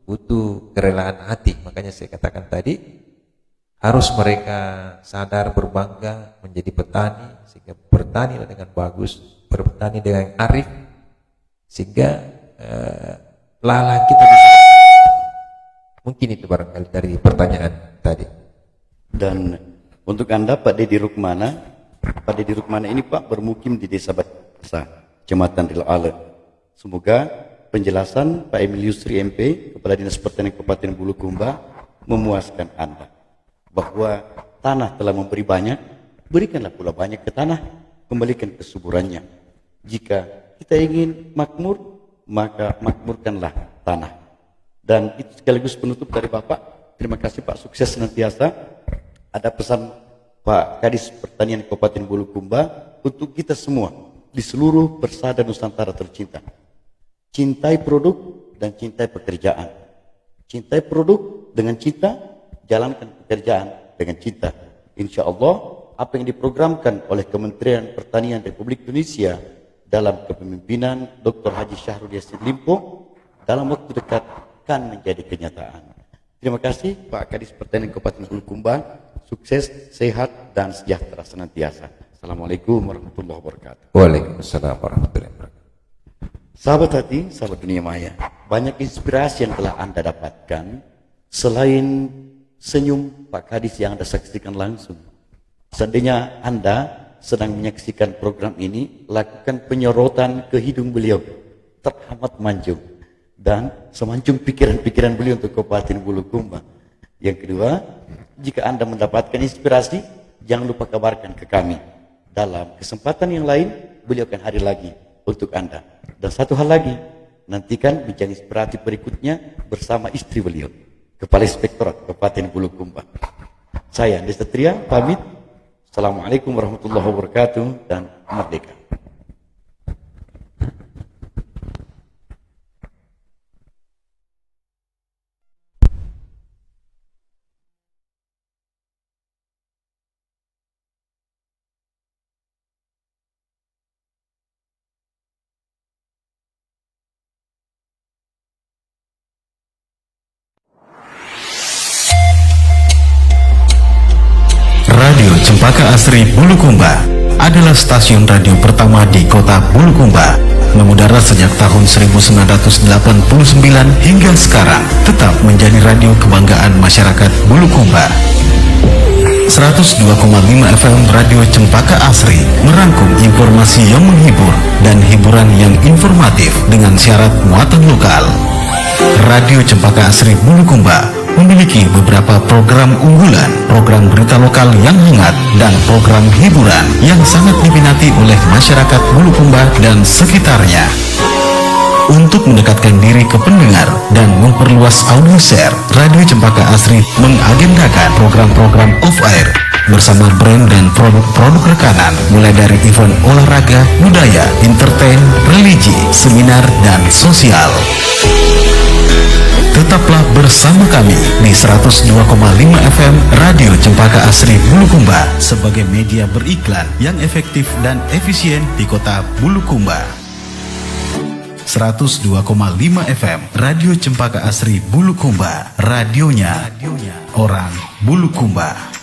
butuh kerelaan hati. Makanya saya katakan tadi, harus mereka sadar berbangga menjadi petani, sehingga bertani dengan bagus, bertani dengan arif, sehingga lahan kita bisa. Mungkin itu barangkali dari pertanyaan tadi. Dan untuk Anda Pak Dedi Rukmana, Pak Dedi Rukmana ini Pak bermukim di Desa Basa, Kecamatan Rilal Ale. Semoga penjelasan Pak Emil Yusri MP, Kepala Dinas Pertanian Kabupaten Bulukumba, memuaskan Anda. Bahwa tanah telah memberi banyak, berikanlah pula banyak ke tanah, kembalikan kesuburannya. Jika kita ingin makmur, maka makmurkanlah tanah. Dan itu sekaligus penutup dari Bapak. Terima kasih Pak, sukses senantiasa. Ada pesan Pak Kadis Pertanian Kabupaten Bulukumba untuk kita semua di seluruh persada Nusantara tercinta. Cintai produk dan cintai pekerjaan. Cintai produk dengan cinta, jalankan pekerjaan dengan cinta. Insya Allah apa yang diprogramkan oleh Kementerian Pertanian Republik Indonesia dalam kepemimpinan Dr. Haji Syahrul Yassin Limpo dalam waktu dekat akan menjadi kenyataan. Terima kasih Pak Kadis Pertanian Kabupaten Bulukumba. Sukses, sehat, dan sejahtera senantiasa. Assalamualaikum warahmatullahi wabarakatuh. Waalaikumsalam warahmatullahi wabarakatuh. Sahabat hati, sahabat dunia maya, banyak inspirasi yang telah Anda dapatkan selain senyum Pak Kadis yang Anda saksikan langsung. Seandainya Anda sedang menyaksikan program ini, lakukan penyorotan ke hidung beliau, teramat manjung, dan semancung pikiran-pikiran beliau untuk Kabupaten Bulukumba. Yang kedua, jika Anda mendapatkan inspirasi, jangan lupa kabarkan ke kami. Dalam kesempatan yang lain, beliau akan hadir lagi untuk Anda. Dan satu hal lagi, nantikan bincang inspiratif berikutnya bersama istri beliau, Kepala Inspektorat Kabupaten Bulukumba. Saya Andi Satria, pamit. Assalamualaikum warahmatullahi wabarakatuh, dan merdeka. Radio Cempaka Asri Bulukumba adalah stasiun radio pertama di kota Bulukumba, mengudara sejak tahun 1989 hingga sekarang, tetap menjadi radio kebanggaan masyarakat Bulukumba. 102,5 FM Radio Cempaka Asri merangkum informasi yang menghibur dan hiburan yang informatif dengan syarat muatan lokal. Radio Cempaka Asri Bulukumba memiliki beberapa program unggulan, program berita lokal yang hangat, dan program hiburan yang sangat diminati oleh masyarakat Bulukumba dan sekitarnya. Untuk mendekatkan diri ke pendengar dan memperluas audio share, Radio Cempaka Asri mengagendakan program-program off-air bersama brand dan produk-produk rekanan, mulai dari event olahraga, budaya, entertain, religi, seminar, dan sosial. Tetaplah bersama kami di 102,5 FM Radio Cempaka Asri Bulukumba sebagai media beriklan yang efektif dan efisien di kota Bulukumba. 102,5 FM Radio Cempaka Asri Bulukumba, radionya orang Bulukumba.